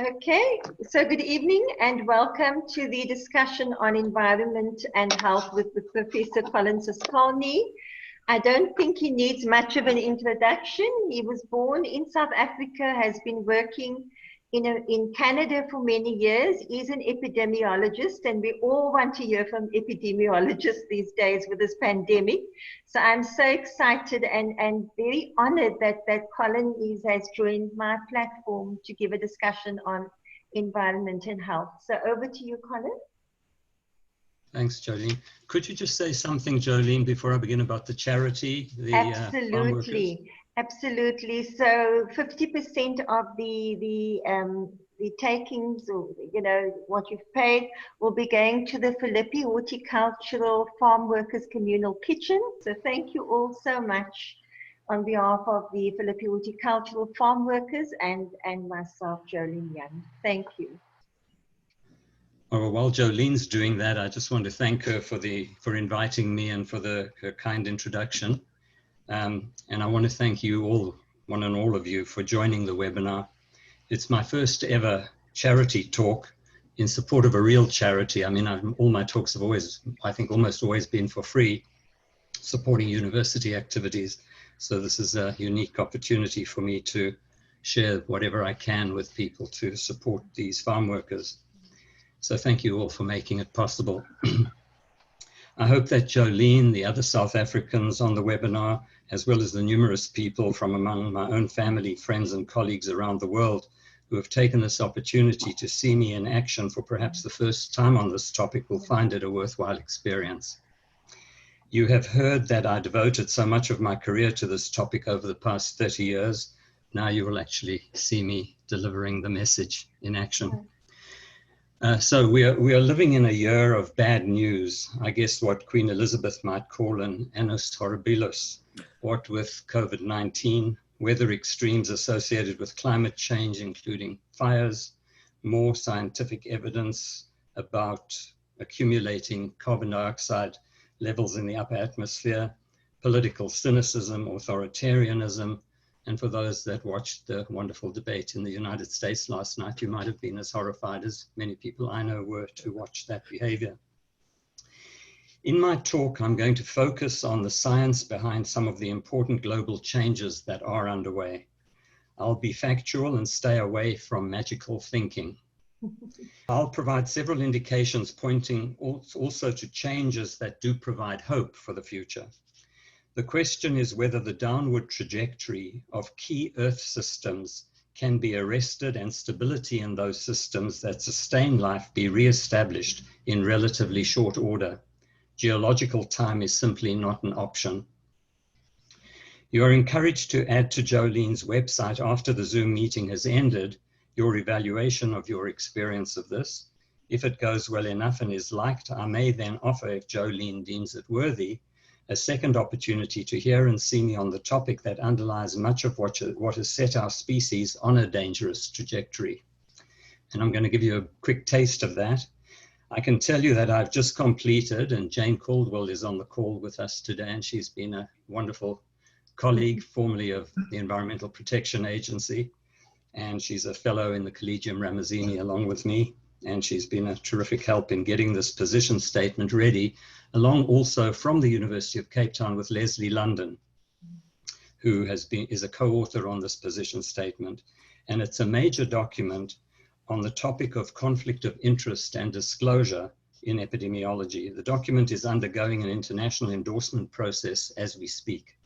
Okay, so good evening and welcome to the discussion on environment and health with Professor Colin Soskolne. I don't think he needs much of an introduction. He was born in South Africa, has been working in Canada for many years. He's an epidemiologist, and we all want to hear from epidemiologists these days with this pandemic. So I'm so excited and very honored that Colin has joined my platform to give a discussion on environment and health. So over to you, Colin. Thanks, Joline. Could you just say something, Joline, before I begin about the charity? Absolutely. Absolutely. So 50% of the takings, or what you've paid, will be going to the Philippi Horticultural Farm Workers Communal Kitchen. So thank you all so much on behalf of the Philippi Horticultural Farm Workers and myself, Joline Young. Thank you. Well, while Joline's doing that, I just want to thank her for inviting me and for her kind introduction. And I want to thank you all, one and all of you, for joining the webinar. It's my first ever charity talk in support of a real charity. I mean, all my talks have always, I think, almost always been for free, supporting university activities. So this is a unique opportunity for me to share whatever I can with people to support these farm workers. So thank you all for making it possible. I hope that Joline, the other South Africans on the webinar, as well as the numerous people from among my own family, friends and colleagues around the world who have taken this opportunity to see me in action for perhaps the first time on this topic will find it a worthwhile experience. You have heard that I devoted so much of my career to this topic over the past 30 years. Now you will actually see me delivering the message in action. So we are living in a year of bad news. I guess what Queen Elizabeth might call an annus horribilis, what with COVID-19, weather extremes associated with climate change, including fires, more scientific evidence about accumulating carbon dioxide levels in the upper atmosphere, political cynicism, authoritarianism, and for those that watched the wonderful debate in the United States last night, you might have been as horrified as many people I know were to watch that behavior. In my talk, I'm going to focus on the science behind some of the important global changes that are underway. I'll be factual and stay away from magical thinking. I'll provide several indications pointing also to changes that do provide hope for the future. The question is whether the downward trajectory of key Earth systems can be arrested and stability in those systems that sustain life be re-established in relatively short order. Geological time is simply not an option. You are encouraged to add to Joline's website after the Zoom meeting has ended your evaluation of your experience of this. If it goes well enough and is liked, I may then offer, if Joline deems it worthy, a second opportunity to hear and see me on the topic that underlies much of what has set our species on a dangerous trajectory. And I'm going to give you a quick taste of that. I can tell you that I've just completed, and Jane Caldwell is on the call with us today, and she's been a wonderful colleague, formerly of the Environmental Protection Agency, and she's a fellow in the Collegium Ramazini along with me. And she's been a terrific help in getting this position statement ready, along also from the University of Cape Town with Leslie London, who is a co-author on this position statement. And it's a major document on the topic of conflict of interest and disclosure in epidemiology. The document is undergoing an international endorsement process as we speak.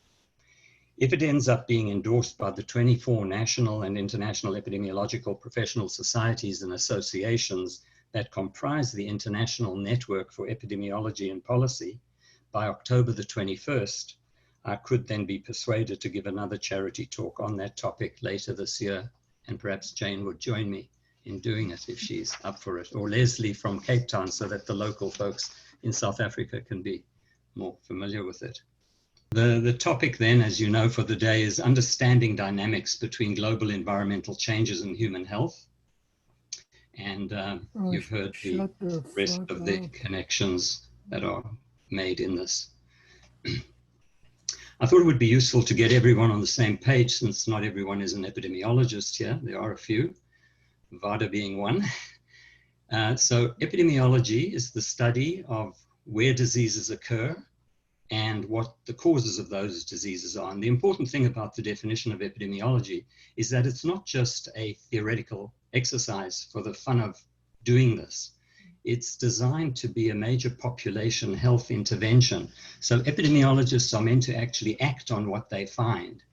If it ends up being endorsed by the 24 national and international epidemiological professional societies and associations that comprise the International Network for Epidemiology and Policy, by October the 21st, I could then be persuaded to give another charity talk on that topic later this year, and perhaps Jane would join me in doing it if she's up for it, or Leslie from Cape Town, so that the local folks in South Africa can be more familiar with it. The topic then, as you know, for the day is understanding dynamics between global environmental changes and human health. And you've heard the rest of the connections that are made in this. I thought it would be useful to get everyone on the same page, since not everyone is an epidemiologist here. There are a few. VADA being one. So epidemiology is the study of where diseases occur and what the causes of those diseases are. And the important thing about the definition of epidemiology is that it's not just a theoretical exercise for the fun of doing this. It's designed to be a major population health intervention. So epidemiologists are meant to actually act on what they find.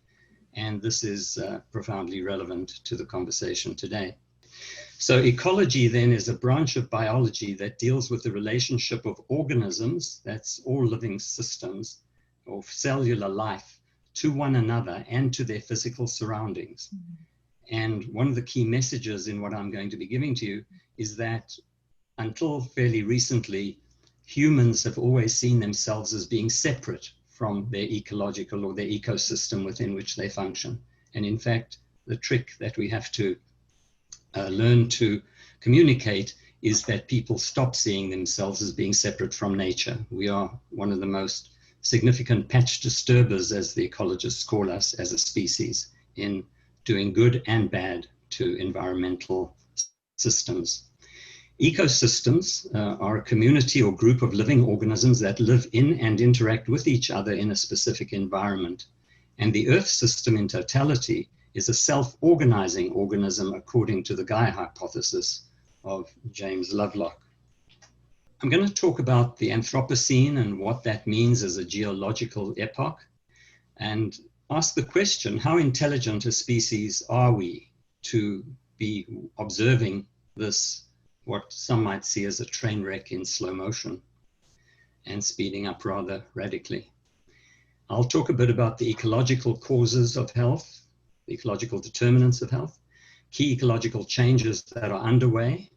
And this is profoundly relevant to the conversation today. So ecology then is a branch of biology that deals with the relationship of organisms, that's all living systems, or cellular life, to one another and to their physical surroundings. And one of the key messages in what I'm going to be giving to you is that until fairly recently, humans have always seen themselves as being separate from their ecological or their ecosystem within which they function. And in fact, the trick that we have to learn to communicate is that people stop seeing themselves as being separate from nature. We are one of the most significant patch disturbers, as the ecologists call us, as a species, in doing good and bad to environmental systems. Ecosystems are a community or group of living organisms that live in and interact with each other in a specific environment. And the Earth system in totality is a self-organizing organism according to the Gaia hypothesis of James Lovelock. I'm going to talk about the Anthropocene and what that means as a geological epoch, and ask the question, how intelligent a species are we to be observing this, what some might see as a train wreck in slow motion and speeding up rather radically. I'll talk a bit about the ecological causes of health, the ecological determinants of health, key ecological changes that are underway,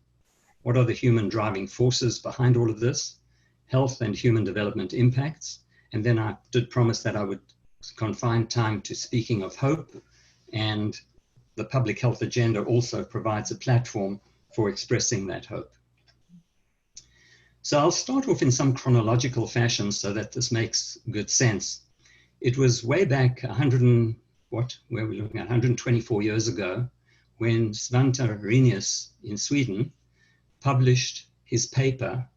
what are the human driving forces behind all of this, health and human development impacts, and then I did promise that I would confine time to speaking of hope, and the public health agenda also provides a platform for expressing that hope. So I'll start off in some chronological fashion so that this makes good sense. It was way back 124 years ago when Svante Arrhenius in Sweden published his paper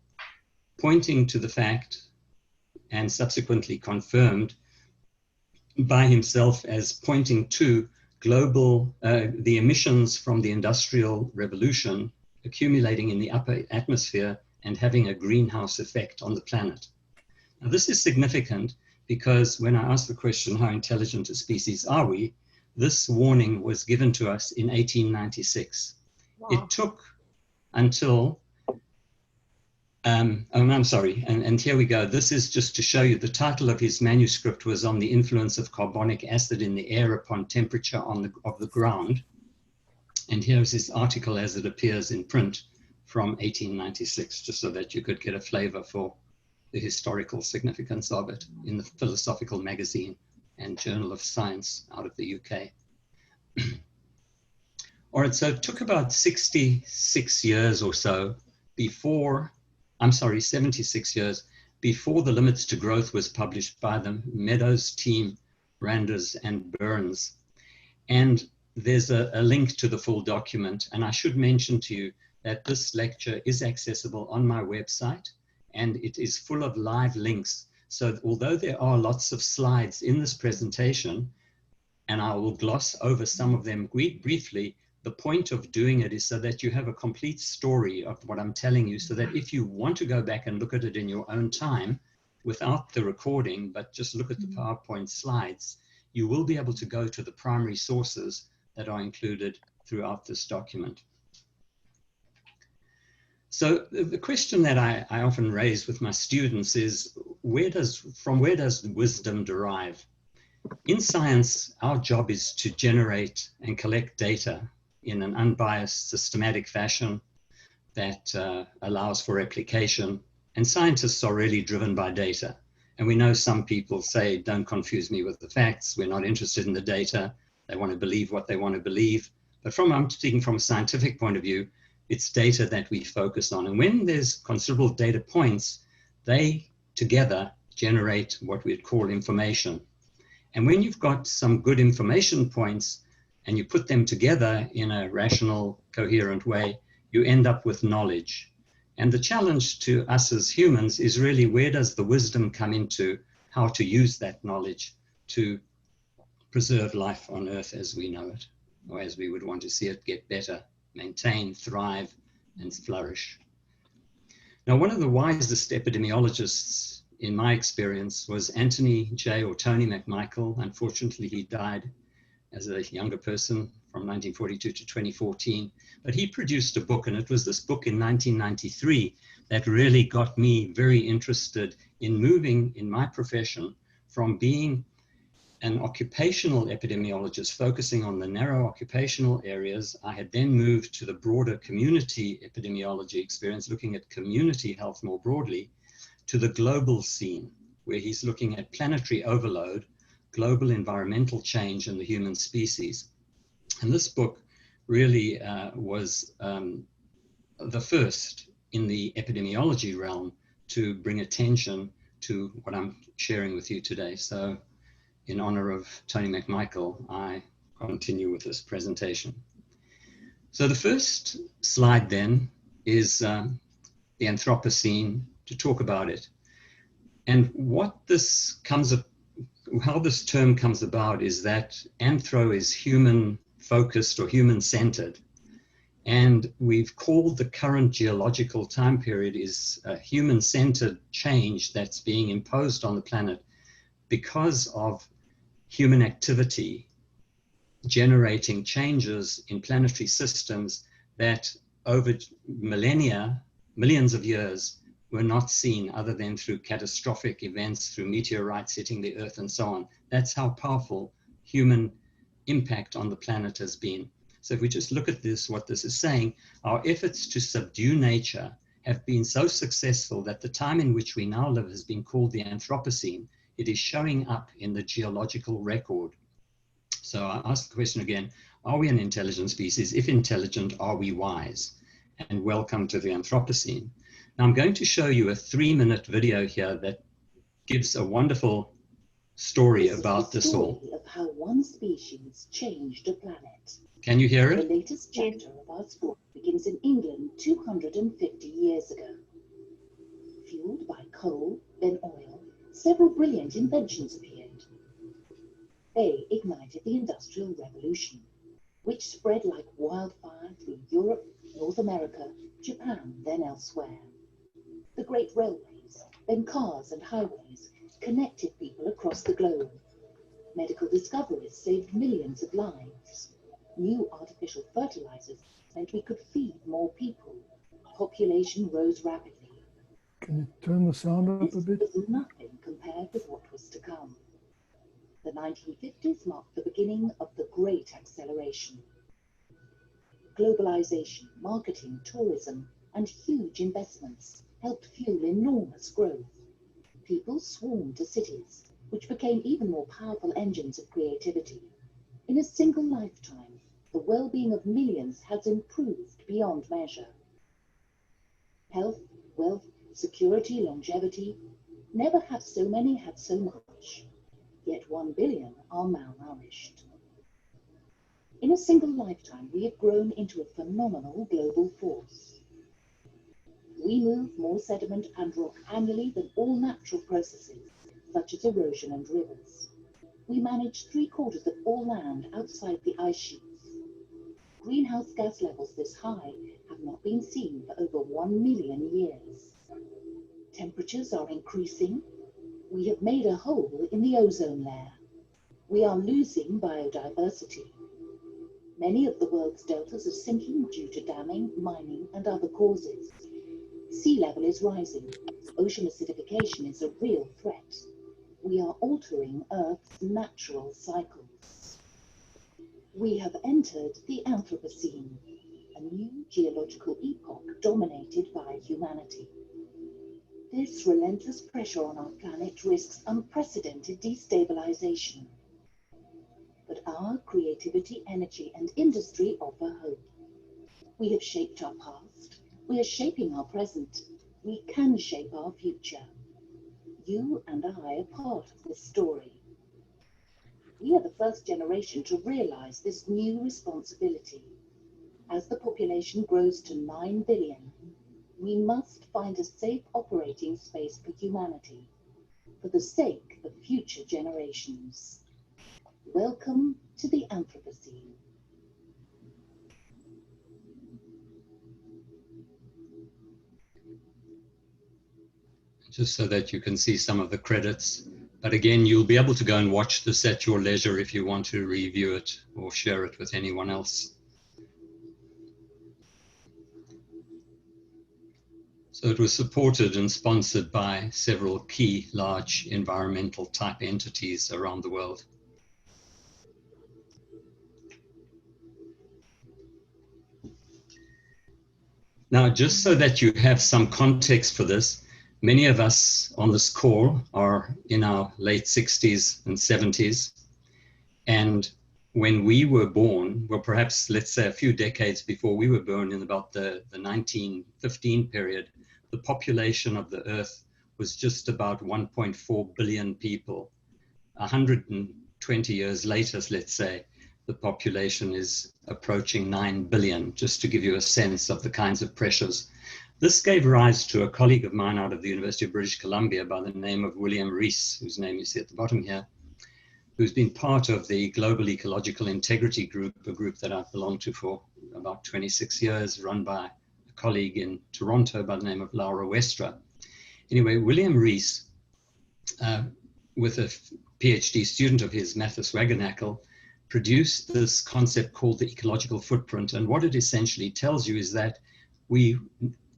pointing to the fact, and subsequently confirmed by himself as pointing to global, the emissions from the Industrial Revolution accumulating in the upper atmosphere and having a greenhouse effect on the planet. Now, this is significant because when I asked the question, how intelligent a species are we, this warning was given to us in 1896. Wow. It took until, I'm sorry, and here we go. This is just to show you the title of his manuscript was on the influence of carbonic acid in the air upon temperature of the ground. And here's his article as it appears in print from 1896, just so that you could get a flavor for the historical significance of it in the Philosophical Magazine and Journal of Science out of the UK. All right, so it took about 66 years or so before, 76 years before the Limits to Growth was published by the Meadows team, Randers and Burns. And there's a link to the full document. And I should mention to you that this lecture is accessible on my website, and it is full of live links. So although there are lots of slides in this presentation, and I will gloss over some of them briefly, the point of doing it is so that you have a complete story of what I'm telling you, so that if you want to go back and look at it in your own time, without the recording, but just look at the PowerPoint slides, you will be able to go to the primary sources that are included throughout this document. So the question that I often raise with my students is, from where does wisdom derive? In science, our job is to generate and collect data in an unbiased, systematic fashion that allows for replication. And scientists are really driven by data. And we know some people say, don't confuse me with the facts. We're not interested in the data. They want to believe what they want to believe. But I'm speaking from a scientific point of view, it's data that we focus on. And when there's considerable data points, they together generate what we'd call information. And when you've got some good information points, and you put them together in a rational, coherent way, you end up with knowledge. And the challenge to us as humans is really, where does the wisdom come into how to use that knowledge to preserve life on Earth as we know it, or as we would want to see it get better, maintain, thrive, and flourish. Now, one of the wisest epidemiologists in my experience was Anthony J. or Tony McMichael. Unfortunately, he died as a younger person from 1942 to 2014. But he produced a book, and it was this book in 1993 that really got me very interested in moving in my profession from being an occupational epidemiologist focusing on the narrow occupational areas. I had then moved to the broader community epidemiology experience, looking at community health more broadly, to the global scene, where he's looking at planetary overload, global environmental change, and the human species. And this book really was the first in the epidemiology realm to bring attention to what I'm sharing with you today. So in honor of Tony McMichael, I continue with this presentation. So the first slide then is the Anthropocene, to talk about it. And what this comes up, how this term comes about is that anthro is human focused or human centered. And we've called the current geological time period is a human centered change that's being imposed on the planet because of human activity generating changes in planetary systems that over millennia, millions of years, were not seen other than through catastrophic events, through meteorites hitting the Earth and so on. That's how powerful human impact on the planet has been. So if we just look at this, what this is saying, our efforts to subdue nature have been so successful that the time in which we now live has been called the Anthropocene. It is showing up in the geological record. So I ask the question again, are we an intelligent species? If intelligent, are we wise? And welcome to the Anthropocene. Now I'm going to show you a 3-minute video here that gives a wonderful story about this all. Of how one species changed a planet. Can you hear it? The latest chapter of our story begins in England 250 years ago. Fueled by coal, then oil, several brilliant inventions appeared. They ignited the Industrial Revolution, which spread like wildfire through Europe, North America, Japan, then elsewhere. The great railways, then cars and highways, connected people across the globe. Medical discoveries saved millions of lives. New artificial fertilizers meant we could feed more people. Population rose rapidly. Can you turn the sound up a bit? This was nothing compared with what was to come. The 1950s marked the beginning of the Great Acceleration. Globalization, marketing, tourism, and huge investments helped fuel enormous growth. People swarmed to cities, which became even more powerful engines of creativity. In a single lifetime, the well-being of millions has improved beyond measure. Health, wealth, security, longevity, never have so many had so much. Yet 1 billion are malnourished. In a single lifetime, we have grown into a phenomenal global force. We move more sediment and rock annually than all natural processes, such as erosion and rivers. We manage 3/4 of all land outside the ice sheets. Greenhouse gas levels this high have not been seen for over 1 million years. Temperatures are increasing. We have made a hole in the ozone layer. We are losing biodiversity. Many of the world's deltas are sinking due to damming, mining, and other causes. Sea level is rising. Ocean acidification is a real threat. We are altering Earth's natural cycles. We have entered the Anthropocene, a new geological epoch dominated by humanity. This relentless pressure on our planet risks unprecedented destabilization. But our creativity, energy, and industry offer hope. We have shaped our past. We are shaping our present. We can shape our future. You and I are part of this story. We are the first generation to realize this new responsibility. As the population grows to 9 billion, we must find a safe operating space for humanity, for the sake of future generations. Welcome to the Anthropocene. Just so that you can see some of the credits. But again, you'll be able to go and watch this at your leisure if you want to review it or share it with anyone else. So it was supported and sponsored by several key large environmental type entities around the world. Now, just so that you have some context for this, many of us on this call are in our late 60s and 70s. And when we were born, well, perhaps let's say a few decades before we were born, in about the 1915 period, the population of the Earth was just about 1.4 billion people. 120 years later, let's say, the population is approaching 9 billion, just to give you a sense of the kinds of pressures. This gave rise to a colleague of mine out of the University of British Columbia by the name of William Rees, whose name you see at the bottom here, who's been part of the Global Ecological Integrity Group, a group that I've belonged to for about 26 years, run by a colleague in Toronto by the name of Laura Westra. Anyway, William Rees, with a PhD student of his, Mathis Wagenackle, produced this concept called the ecological footprint. And what it essentially tells you is that we,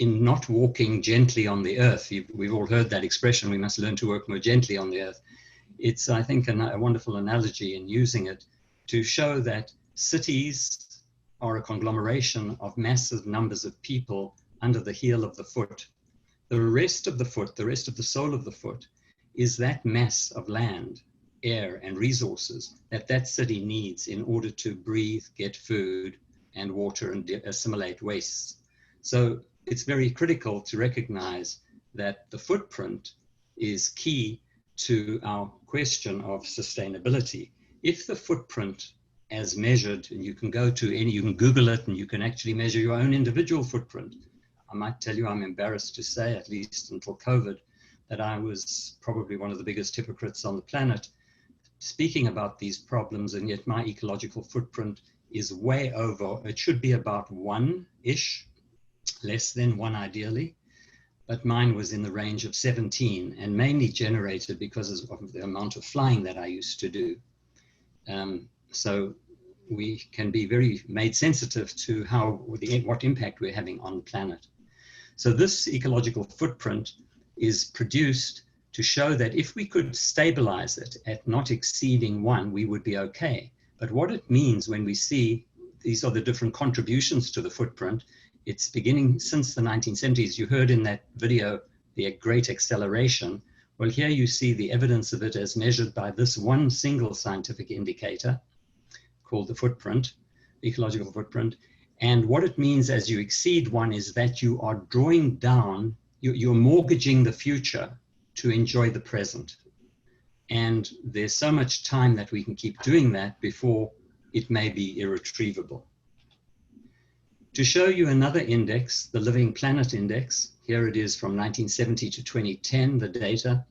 in not walking gently on the earth, we've all heard that expression, we must learn to work more gently on the earth. It's, I think, a wonderful analogy in using it to show that cities are a conglomeration of massive numbers of people under the heel of the foot. The rest of the foot, the rest of the sole of the foot, is that mass of land, air, and resources that city needs in order to breathe, get food and water, and assimilate wastes. So it's very critical to recognize that the footprint is key to our question of sustainability. If the footprint as measured, and you can go to you can Google it, and you can actually measure your own individual footprint. I might tell you, I'm embarrassed to say, at least until COVID, that I was probably one of the biggest hypocrites on the planet speaking about these problems, and yet my ecological footprint is way over. It should be about 1-ish, less than 1 ideally, but mine was in the range of 17, and mainly generated because of the amount of flying that I used to do. So we can be very made sensitive to what impact we're having on the planet. So this ecological footprint is produced to show that if we could stabilize it at not exceeding 1, we would be okay. But what it means when we see these are the different contributions to the footprint, it's beginning since the 1970s. You heard in that video the great acceleration. Well, here you see the evidence of it as measured by this one single scientific indicator called the footprint, the ecological footprint. And what it means as you exceed 1 is that you are drawing down, you're mortgaging the future to enjoy the present. And there's so much time that we can keep doing that before it may be irretrievable. To show you another index, the Living Planet Index, here it is from 1970 to 2010, the data.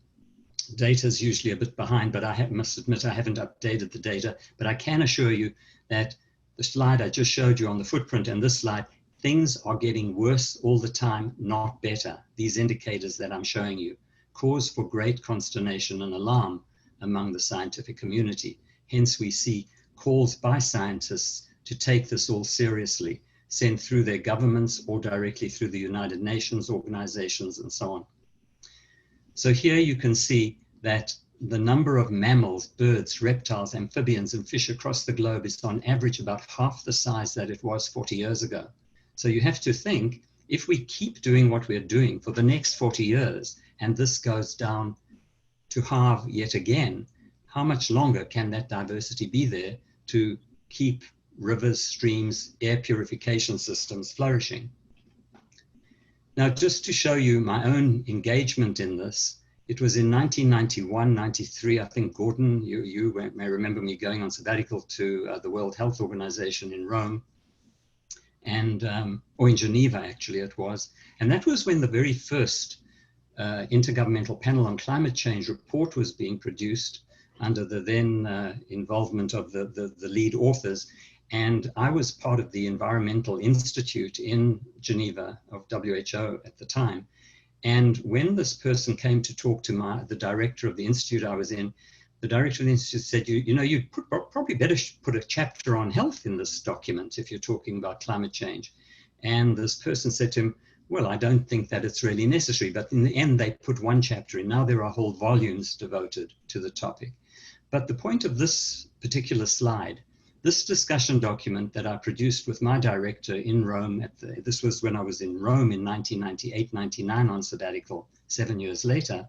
Data is usually a bit behind, but I must admit I haven't updated the data, but I can assure you that the slide I just showed you on the footprint and this slide, things are getting worse all the time, not better. These indicators that I'm showing you cause for great consternation and alarm among the scientific community. Hence we see calls by scientists to take this all seriously, sent through their governments or directly through the United Nations organizations and so on. So here you can see that the number of mammals, birds, reptiles, amphibians, and fish across the globe is on average about half the size that it was 40 years ago. So you have to think, if we keep doing what we're doing for the next 40 years, and this goes down to halve yet again, how much longer can that diversity be there to keep rivers, streams, air purification systems flourishing? Now, just to show you my own engagement in this, It was in 1991, 93, I think, Gordon, you may remember me going on sabbatical to the World Health Organization in Rome, and or in Geneva, actually, it was. And that was when the very first Intergovernmental Panel on Climate Change report was being produced under the then involvement of the lead authors. And I was part of the Environmental Institute in Geneva of WHO at the time. And when this person came to talk to the director of the institute I was in, the director of the institute said, you know, you'd probably better put a chapter on health in this document if you're talking about climate change. And this person said to him, well, I don't think that it's really necessary. But in the end, they put one chapter in. Now there are whole volumes devoted to the topic. But the point of this particular slide, this discussion document that I produced with my director in Rome, this was when I was in Rome in 1998-99 on sabbatical, 7 years later,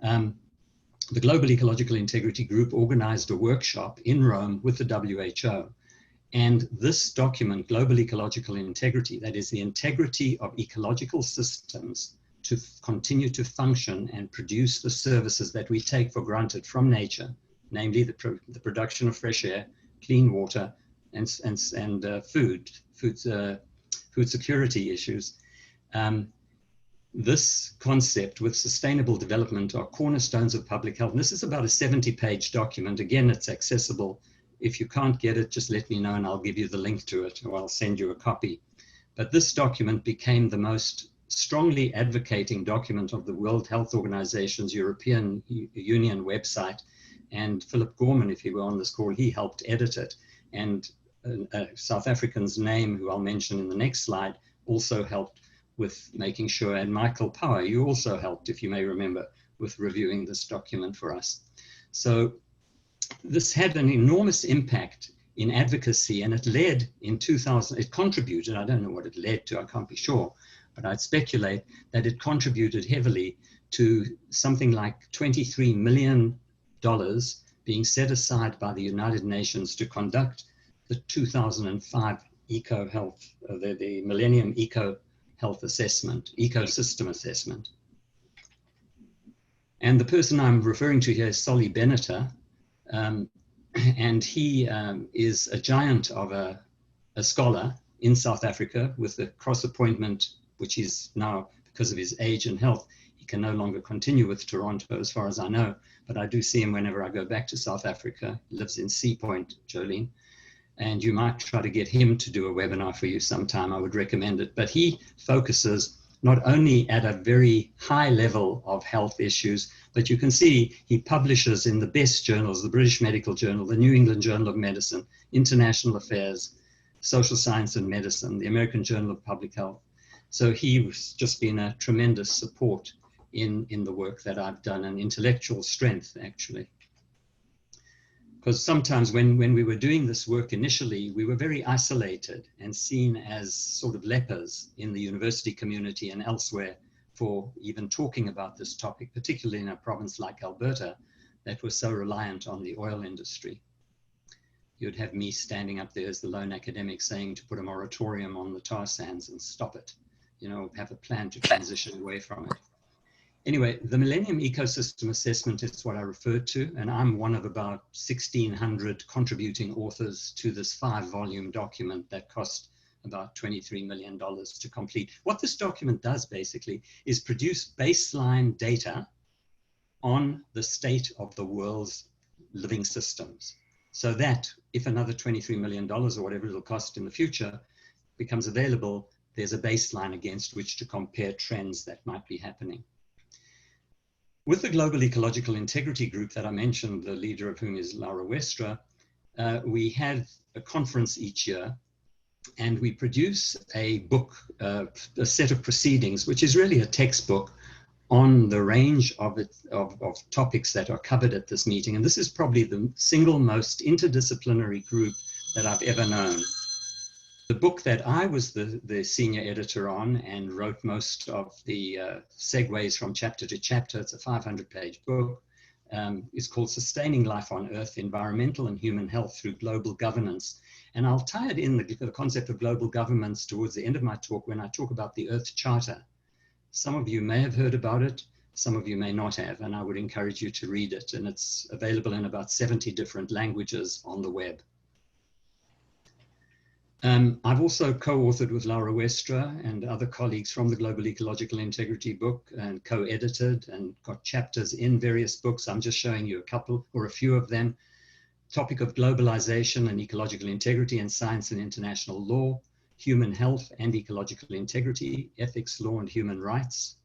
the Global Ecological Integrity Group organized a workshop in Rome with the WHO. And this document, Global Ecological Integrity, that is the integrity of ecological systems to continue to function and produce the services that we take for granted from nature, namely the production of fresh air, clean water, and food security issues. This concept with sustainable development are cornerstones of public health. And this is about a 70-page document. Again, it's accessible. If you can't get it, just let me know and I'll give you the link to it, or I'll send you a copy. But this document became the most strongly advocating document of the World Health Organization's European Union website. And Philip Gorman, if he were on this call, he helped edit it. And a South African's name, who I'll mention in the next slide, also helped with making sure, and Michael Power, you also helped, if you may remember, with reviewing this document for us. So this had an enormous impact in advocacy, and it led in 2000, it contributed, I don't know what it led to, I can't be sure, but I'd speculate that it contributed heavily to something like $23 million being set aside by the United Nations to conduct the 2005 eco-health, the Millennium Eco-Health Assessment, Ecosystem Assessment. And the person I'm referring to here is Solly Benneter, and he is a giant of a scholar in South Africa with a cross-appointment, which is now, because of his age and health, he can no longer continue with Toronto as far as I know, but I do see him whenever I go back to South Africa. He lives in Sea Point, Joline, and you might try to get him to do a webinar for you sometime. I would recommend it. But he focuses not only at a very high level of health issues, but you can see he publishes in the best journals, the British Medical Journal, the New England Journal of Medicine, International Affairs, Social Science and Medicine, the American Journal of Public Health. So he's just been a tremendous support in the work that I've done, and intellectual strength, actually. Because sometimes when we were doing this work initially, we were very isolated and seen as sort of lepers in the university community and elsewhere for even talking about this topic, particularly in a province like Alberta that was so reliant on the oil industry. You'd have me standing up there as the lone academic saying to put a moratorium on the tar sands and stop it, you know, have a plan to transition away from it. Anyway, the Millennium Ecosystem Assessment is what I referred to, and I'm one of about 1,600 contributing authors to this 5-volume document that cost about $23 million to complete. What this document does basically is produce baseline data on the state of the world's living systems, so that if another $23 million or whatever it'll cost in the future becomes available, there's a baseline against which to compare trends that might be happening. With the Global Ecological Integrity Group that I mentioned, the leader of whom is Laura Westra, we have a conference each year, and we produce a book, a set of proceedings, which is really a textbook on the range of topics that are covered at this meeting. And this is probably the single most interdisciplinary group that I've ever known. The book that I was the senior editor on and wrote most of the segues from chapter to chapter, it's a 500-page book, is called Sustaining Life on Earth, Environmental and Human Health Through Global Governance. And I'll tie it in the concept of global governments towards the end of my talk when I talk about the Earth Charter. Some of you may have heard about it. some of you may not have, and I would encourage you to read it. And it's available in about 70 different languages on the web. I've also co-authored with Laura Westra and other colleagues from the Global Ecological Integrity book, and co-edited and got chapters in various books. I'm just showing you a couple or a few of them. Topic of globalization and ecological integrity in science and international law, human health and ecological integrity, ethics, law and human rights.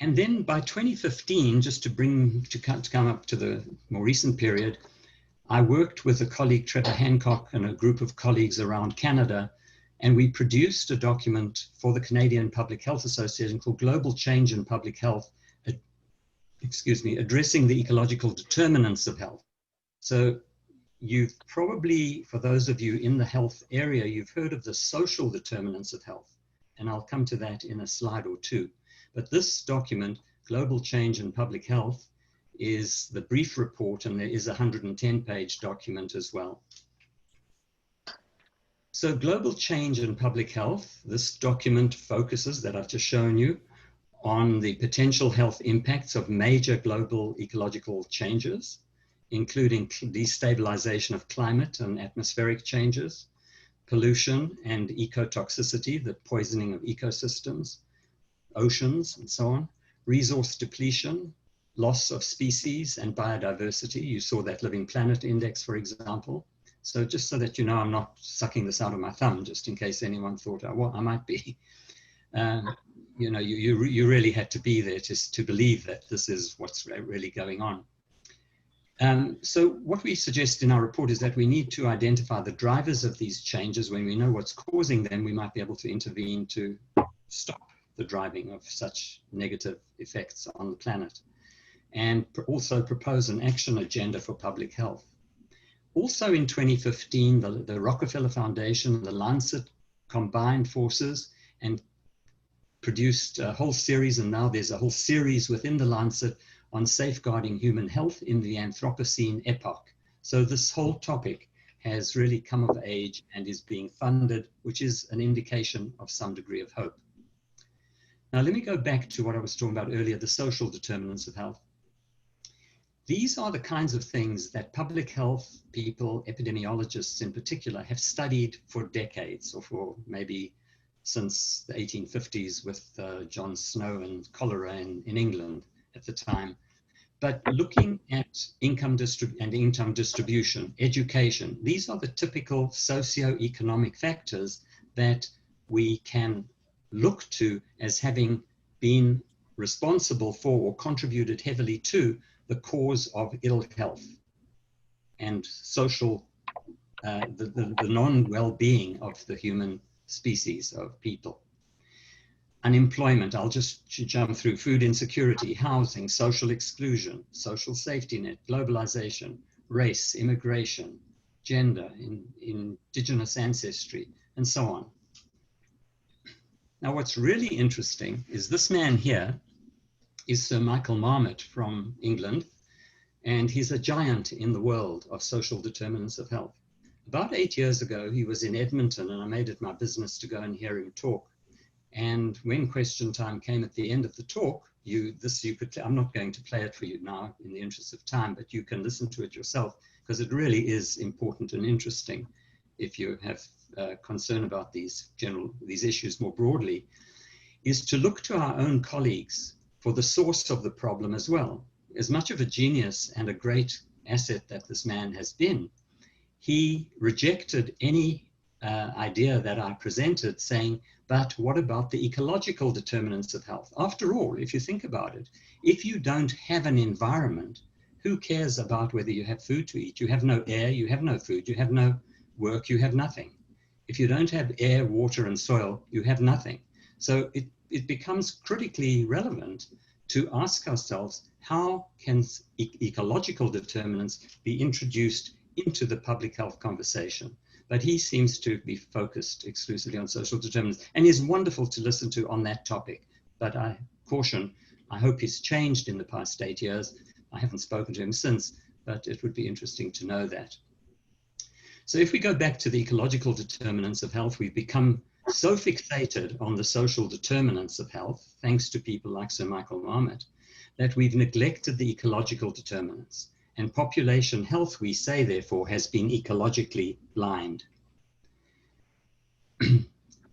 And then by 2015, just to come up to the more recent period, I worked with a colleague, Trevor Hancock, and a group of colleagues around Canada, and we produced a document for the Canadian Public Health Association called Global Change in Public Health, addressing the ecological determinants of health. So you've probably, for those of you in the health area, you've heard of the social determinants of health, and I'll come to that in a slide or two. But this document, Global Change in Public Health, is the brief report, and there is a 110-page document as well. So Global Change in Public Health, this document focuses, that I've just shown you, on the potential health impacts of major global ecological changes, including destabilization of climate and atmospheric changes, pollution and ecotoxicity, the poisoning of ecosystems, oceans and so on, resource depletion, loss of species and biodiversity. You saw that Living Planet Index, for example. So just so that you know, I'm not sucking this out of my thumb, just in case anyone thought, well, I might be. You know, you really had to be there to believe that this is what's really going on. So what we suggest in our report is that we need to identify the drivers of these changes. When we know what's causing them, we might be able to intervene to stop the driving of such negative effects on the planet, and also propose an action agenda for public health. Also in 2015, the Rockefeller Foundation and the Lancet combined forces and produced a whole series, and now there's a whole series within the Lancet on safeguarding human health in the Anthropocene epoch. So this whole topic has really come of age and is being funded, which is an indication of some degree of hope. Now let me go back to what I was talking about earlier, the social determinants of health. These are the kinds of things that public health people, epidemiologists in particular, have studied for decades, or for maybe since the 1850s with John Snow and cholera in England at the time. But looking at income distribution, education, these are the typical socio-economic factors that we can look to as having been responsible for or contributed heavily to the cause of ill health and social, the non-well-being of the human species of people. Unemployment, I'll just jump through: food insecurity, housing, social exclusion, social safety net, globalization, race, immigration, gender, indigenous ancestry, and so on. Now, what's really interesting is this man here is Sir Michael Marmot from England, and he's a giant in the world of social determinants of health. About 8 years ago, he was in Edmonton, and I made it my business to go and hear him talk. And when question time came at the end of the talk, I'm not going to play it for you now in the interest of time, but you can listen to it yourself, because it really is important and interesting if you have concern about these issues more broadly, is to look to our own colleagues for the source of the problem as well. As much of a genius and a great asset that this man has been, he rejected any idea that I presented, saying, but what about the ecological determinants of health? After all, if you think about it, if you don't have an environment, who cares about whether you have food to eat? You have no air, you have no food, you have no work, you have nothing. If you don't have air, water, and soil, you have nothing. So it becomes critically relevant to ask ourselves, how can ecological determinants be introduced into the public health conversation? But he seems to be focused exclusively on social determinants, and he's wonderful to listen to on that topic. But I caution, I hope he's changed in the past 8 years. I haven't spoken to him since, but it would be interesting to know that. So if we go back to the ecological determinants of health, we've become so fixated on the social determinants of health, thanks to people like Sir Michael Marmot, that we've neglected the ecological determinants. And population health, we say, therefore, has been ecologically blind.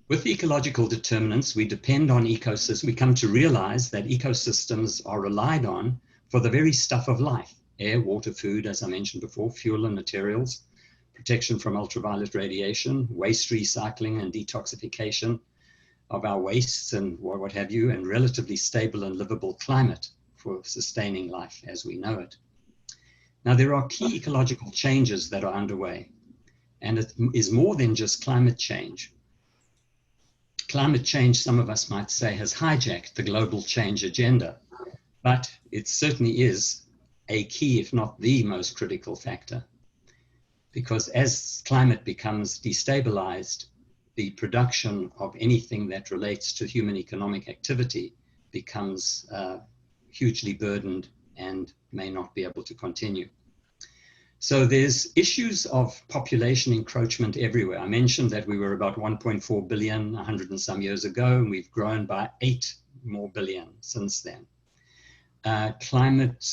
With the ecological determinants, we depend on ecosystems. We come to realize that ecosystems are relied on for the very stuff of life: air, water, food, as I mentioned before, fuel and materials, protection from ultraviolet radiation, waste recycling and detoxification of our wastes and what have you, and relatively stable and livable climate for sustaining life as we know it. Now, there are key ecological changes that are underway, and it is more than just climate change. Climate change, some of us might say, has hijacked the global change agenda, but it certainly is a key, if not the most critical factor. Because as climate becomes destabilized, the production of anything that relates to human economic activity becomes hugely burdened and may not be able to continue. So there's issues of population encroachment everywhere. I mentioned that we were about 1.4 billion 100 and some years ago, and we've grown by 8 more billion since then. Climate,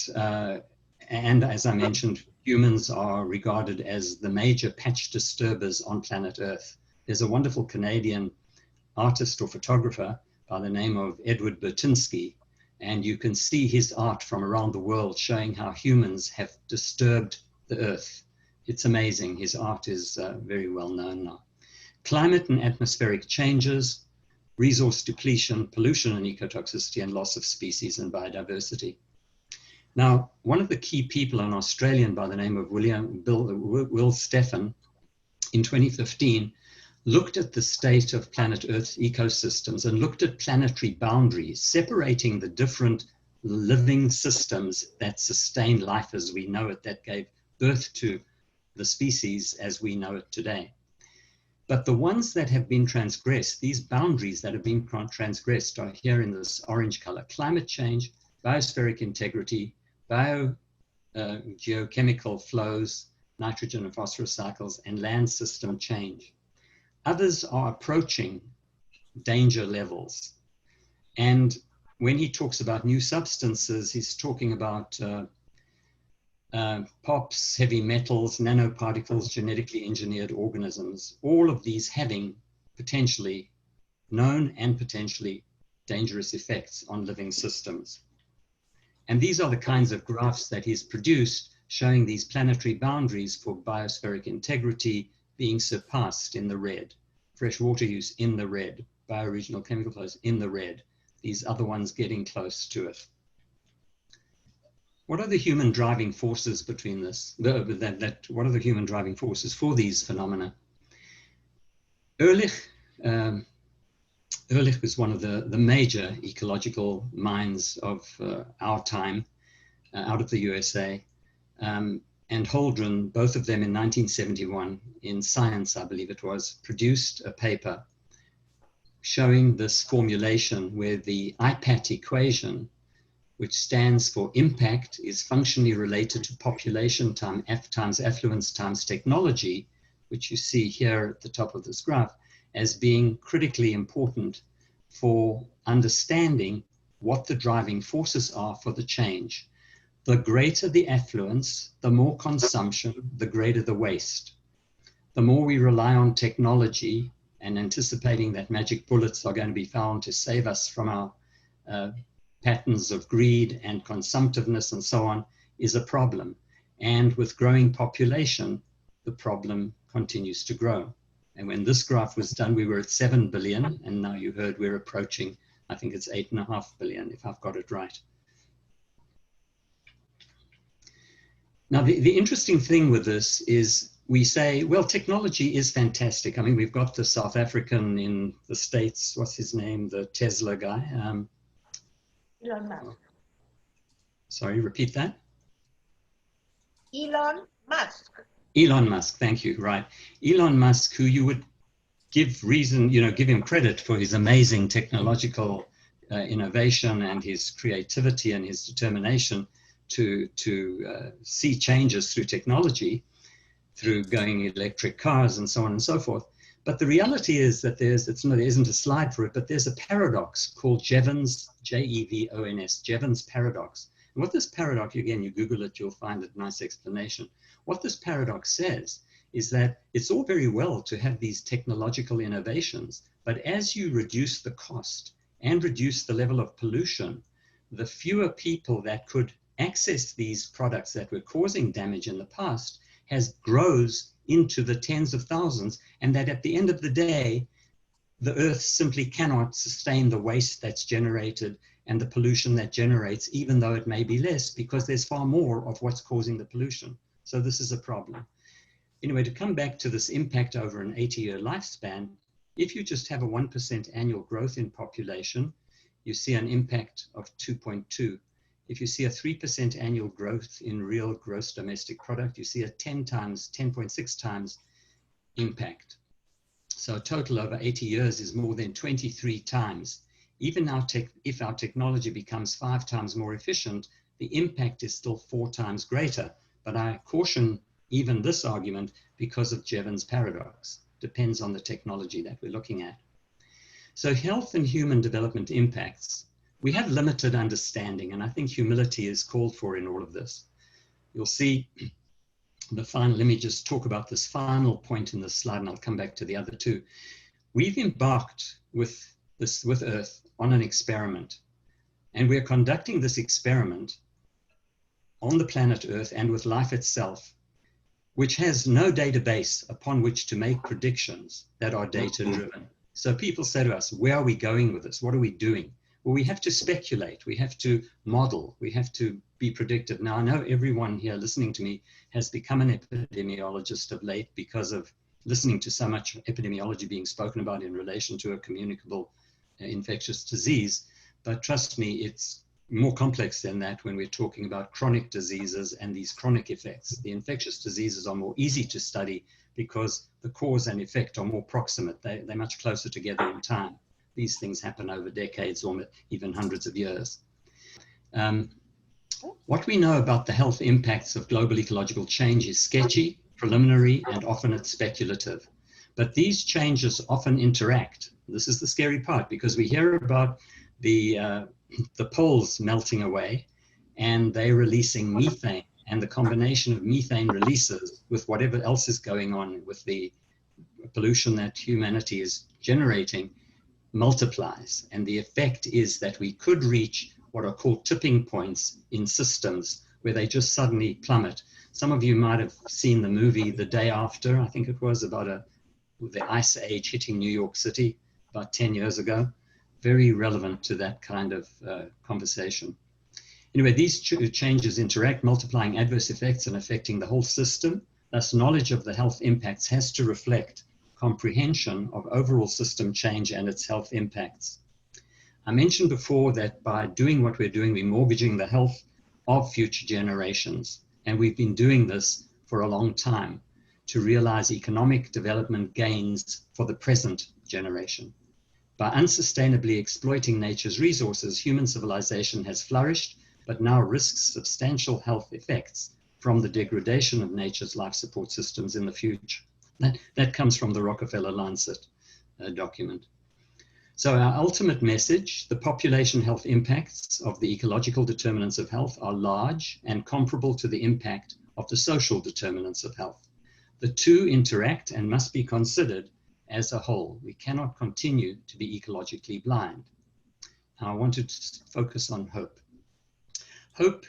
and as I mentioned, humans are regarded as the major patch disturbers on planet Earth. There's a wonderful Canadian artist or photographer by the name of Edward Bertinsky, and you can see his art from around the world showing how humans have disturbed the Earth. It's amazing. His art is very well known now. Climate and atmospheric changes, resource depletion, pollution and ecotoxicity, and loss of species and biodiversity. Now, one of the key people, an Australian by the name of Will Stephan, in 2015, looked at the state of planet Earth's ecosystems and looked at planetary boundaries, separating the different living systems that sustain life as we know it, that gave birth to the species as we know it today. But the ones that have been transgressed, these boundaries that have been transgressed are here in this orange color: climate change, biospheric integrity, geochemical flows, nitrogen and phosphorus cycles, and land system change. Others are approaching danger levels. And when he talks about new substances, he's talking about POPs, heavy metals, nanoparticles, genetically engineered organisms, all of these having potentially known and potentially dangerous effects on living systems. And these are the kinds of graphs that he's produced showing these planetary boundaries for biospheric integrity being surpassed in the red, fresh water use in the red, bioregional chemical flows in the red, these other ones getting close to it. What are the human driving forces between this? What are the human driving forces for these phenomena? Ehrlich was one of the major ecological minds of our time, out of the USA, and Holdren, both of them in 1971, in Science, I believe it was, produced a paper showing this formulation where the IPAT equation, which stands for impact, is functionally related to population times affluence times technology, which you see here at the top of this graph, as being critically important for understanding what the driving forces are for the change. The greater the affluence, the more consumption, the greater the waste. The more we rely on technology and anticipating that magic bullets are going to be found to save us from our patterns of greed and consumptiveness and so on, is a problem. And with growing population, the problem continues to grow. And when this graph was done, we were at 7 billion, and now you heard we're approaching, I think it's 8.5 billion, if I've got it right. Now, the interesting thing with this is we say, well, technology is fantastic. I mean, we've got the South African in the States, what's his name, the Tesla guy. Elon Musk. Sorry, repeat that. Elon Musk. Elon Musk, thank you, right. Elon Musk, who you would give him credit for his amazing technological innovation and his creativity and his determination to see changes through technology, through going electric cars and so on and so forth. But the reality is that there isn't a slide for it, but there's a paradox called Jevons, Jevons, Jevons paradox. And what this paradox, again, you Google it, you'll find a nice explanation. What this paradox says is that it's all very well to have these technological innovations, but as you reduce the cost and reduce the level of pollution, the fewer people that could access these products that were causing damage in the past grows into the tens of thousands, and that at the end of the day, the earth simply cannot sustain the waste that's generated and the pollution that generates, even though it may be less, because there's far more of what's causing the pollution. So this is a problem. Anyway, to come back to this impact over an 80-year lifespan, if you just have a 1% annual growth in population, you see an impact of 2.2. If you see a 3% annual growth in real gross domestic product, you see a 10.6 times impact. So a total over 80 years is more than 23 times. Even if our technology becomes 5 times more efficient, the impact is still 4 times greater. But I caution even this argument because of Jevons paradox. Depends on the technology that we're looking at. So health and human development impacts. We have limited understanding, and I think humility is called for in all of this. You'll see the final, let me just talk about this final point in this slide, and I'll come back to the other two. We've embarked with Earth on an experiment, and we're conducting this experiment on the planet Earth and with life itself, which has no database upon which to make predictions that are data-driven. So people say to us, where are we going with this? What are we doing? Well, we have to speculate, we have to model, we have to be predictive. Now, I know everyone here listening to me has become an epidemiologist of late because of listening to so much epidemiology being spoken about in relation to a communicable infectious disease. But trust me, it's more complex than that when we're talking about chronic diseases and these chronic effects. The infectious diseases are more easy to study because the cause and effect are more proximate. They're much closer together in time. These things happen over decades or even hundreds of years. What we know about the health impacts of global ecological change is sketchy, preliminary, and often it's speculative. But these changes often interact. This is the scary part, because we hear about the poles melting away and they're releasing methane, and the combination of methane releases with whatever else is going on with the pollution that humanity is generating multiplies. And the effect is that we could reach what are called tipping points in systems where they just suddenly plummet. Some of you might have seen the movie The Day After, I think it was, about the ice age hitting New York City about 10 years ago. Very relevant to that kind of conversation. Anyway, these changes interact, multiplying adverse effects and affecting the whole system. Thus, knowledge of the health impacts has to reflect comprehension of overall system change and its health impacts. I mentioned before that by doing what we're doing, we're mortgaging the health of future generations. And we've been doing this for a long time to realize economic development gains for the present generation. By unsustainably exploiting nature's resources, human civilization has flourished, but now risks substantial health effects from the degradation of nature's life support systems in the future. That comes from the Rockefeller Lancet document. So our ultimate message, the population health impacts of the ecological determinants of health are large and comparable to the impact of the social determinants of health. The two interact and must be considered as a whole. We cannot continue to be ecologically blind. Now I want to focus on hope. Hope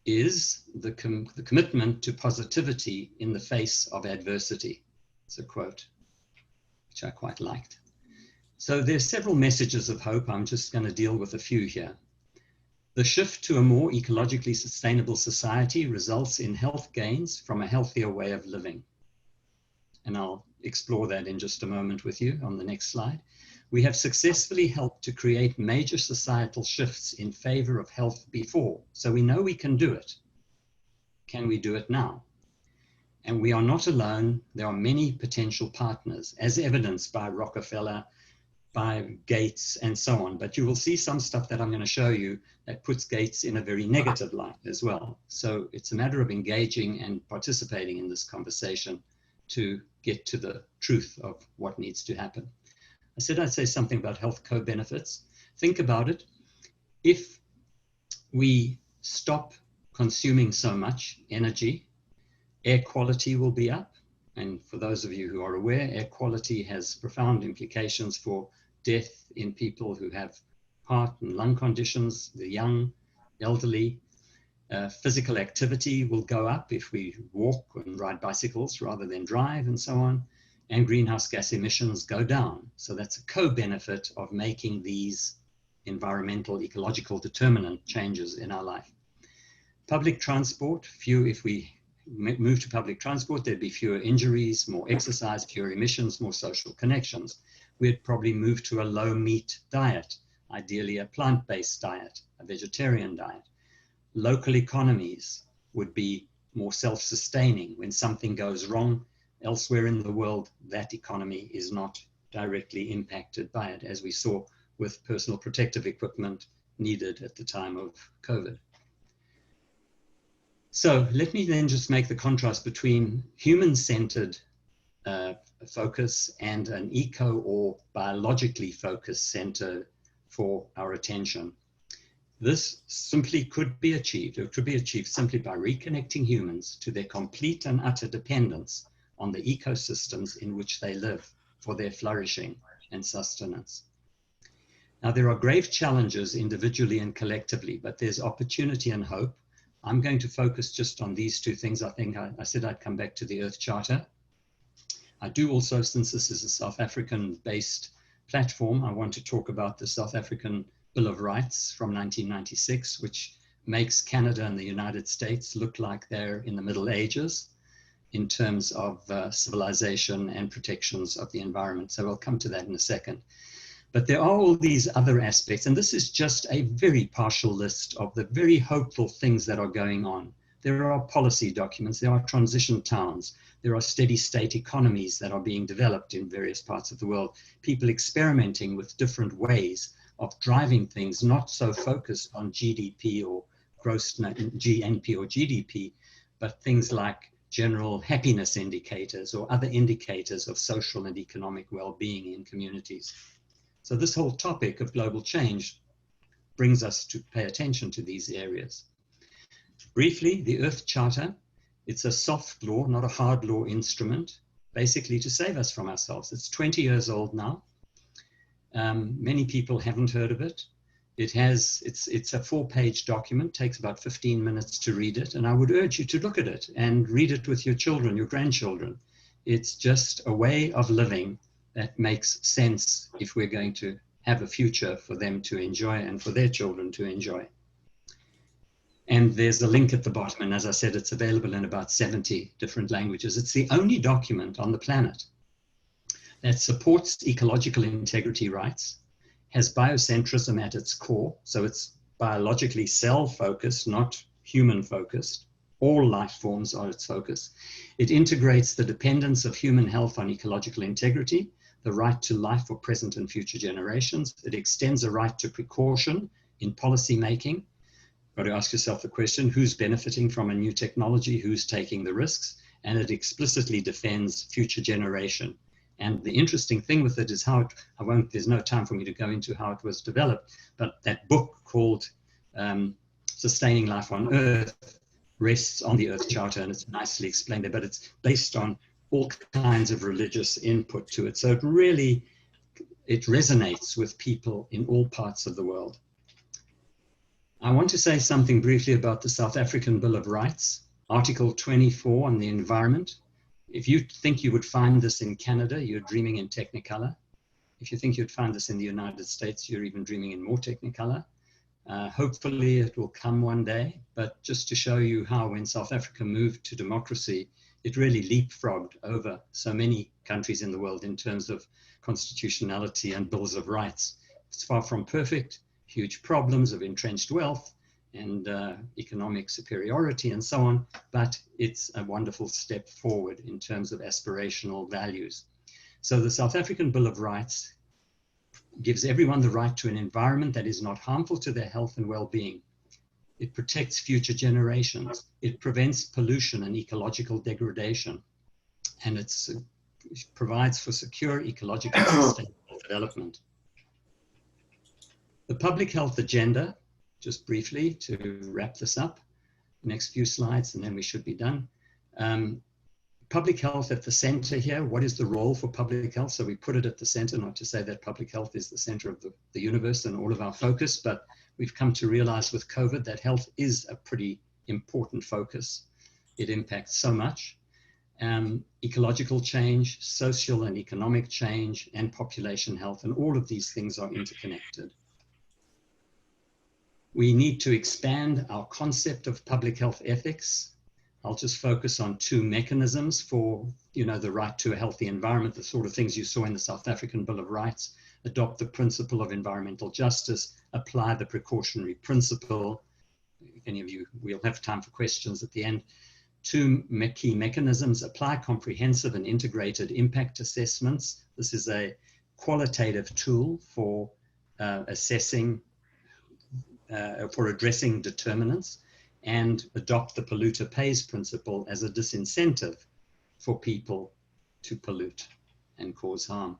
is the commitment to positivity in the face of adversity. It's a quote, which I quite liked. So there's several messages of hope. I'm just going to deal with a few here. The shift to a more ecologically sustainable society results in health gains from a healthier way of living. And I'll explore that in just a moment with you on the next slide. We have successfully helped to create major societal shifts in favor of health before, so we know we can do it. Can we do it now? And we are not alone. There are many potential partners, as evidenced by Rockefeller, by Gates, and so on. But you will see some stuff that I'm going to show you that puts Gates in a very negative light as well. So it's a matter of engaging and participating in this conversation to get to the truth of what needs to happen. I said I'd say something about health co-benefits. Think about it. If we stop consuming so much energy, air quality will be up. And for those of you who are aware, air quality has profound implications for death in people who have heart and lung conditions, the young, elderly. Physical activity will go up if we walk and ride bicycles rather than drive and so on. And greenhouse gas emissions go down. So that's a co-benefit of making these environmental, ecological determinant changes in our life. Public transport, if we move to public transport, there'd be fewer injuries, more exercise, fewer emissions, more social connections. We'd probably move to a low meat diet, ideally a plant-based diet, a vegetarian diet. Local economies would be more self-sustaining. When something goes wrong elsewhere in the world, that economy is not directly impacted by it, as we saw with personal protective equipment needed at the time of COVID. So let me then just make the contrast between human-centered focus and an eco or biologically focused center for our attention. This simply could be achieved. It could be achieved simply by reconnecting humans to their complete and utter dependence on the ecosystems in which they live for their flourishing and sustenance. Now, there are grave challenges individually and collectively, but there's opportunity and hope. I'm going to focus just on these two things. I think I said I'd come back to the Earth Charter. I do also, since this is a South African-based platform, I want to talk about the South African Bill of Rights from 1996, which makes Canada and the United States look like they're in the Middle Ages in terms of civilization and protections of the environment. So we'll come to that in a second. But there are all these other aspects, and this is just a very partial list of the very hopeful things that are going on. There are policy documents, there are transition towns, there are steady state economies that are being developed in various parts of the world, people experimenting with different ways of driving things, not so focused on GDP or gross GNP or GDP, but things like general happiness indicators or other indicators of social and economic well-being in communities. So this whole topic of global change brings us to pay attention to these areas. Briefly, the Earth Charter, it's a soft law, not a hard law instrument, basically to save us from ourselves. It's 20 years old now. Many people haven't heard of it. It's a 4-page document, takes about 15 minutes to read it, and I would urge you to look at it and read it with your children, your grandchildren. It's just a way of living that makes sense if we're going to have a future for them to enjoy and for their children to enjoy. And there's a link at the bottom, and as I said, it's available in about 70 different languages. It's the only document on the planet that supports ecological integrity rights, has biocentrism at its core, so it's biologically cell-focused, not human-focused. All life forms are its focus. It integrates the dependence of human health on ecological integrity, the right to life for present and future generations. It extends a right to precaution in policy making. You've got to ask yourself the question, who's benefiting from a new technology, who's taking the risks? And it explicitly defends future generation. And the interesting thing with it is how there's no time for me to go into how it was developed, but that book called Sustaining Life on Earth rests on the Earth Charter, and it's nicely explained there, but it's based on all kinds of religious input to it. So it resonates with people in all parts of the world. I want to say something briefly about the South African Bill of Rights, Article 24 on the environment. If you think you would find this in Canada, you're dreaming in Technicolor. If you think you'd find this in the United States, you're even dreaming in more Technicolor. Hopefully it will come one day, but just to show you how when South Africa moved to democracy, it really leapfrogged over so many countries in the world in terms of constitutionality and bills of rights. It's far from perfect, huge problems of entrenched wealth and economic superiority and so on, but it's a wonderful step forward in terms of aspirational values. So the South African Bill of Rights gives everyone the right to an environment that is not harmful to their health and well-being. It protects future generations. It prevents pollution and ecological degradation. And it's provides for secure ecological sustainable development. The public health agenda, just briefly to wrap this up, next few slides and then we should be done. Public health at the center here. What is the role for public health? So we put it at the center, not to say that public health is the center of the universe and all of our focus, but we've come to realize with COVID that health is a pretty important focus. It impacts so much. Ecological change, social and economic change, and population health, and all of these things are interconnected. We need to expand our concept of public health ethics. I'll just focus on two mechanisms for, the right to a healthy environment, the sort of things you saw in the South African Bill of Rights, adopt the principle of environmental justice, apply the precautionary principle. If any of you, we'll have time for questions at the end. Two key mechanisms: apply comprehensive and integrated impact assessments. This is a qualitative tool for assessing, for addressing determinants, and adopt the polluter pays principle as a disincentive for people to pollute and cause harm.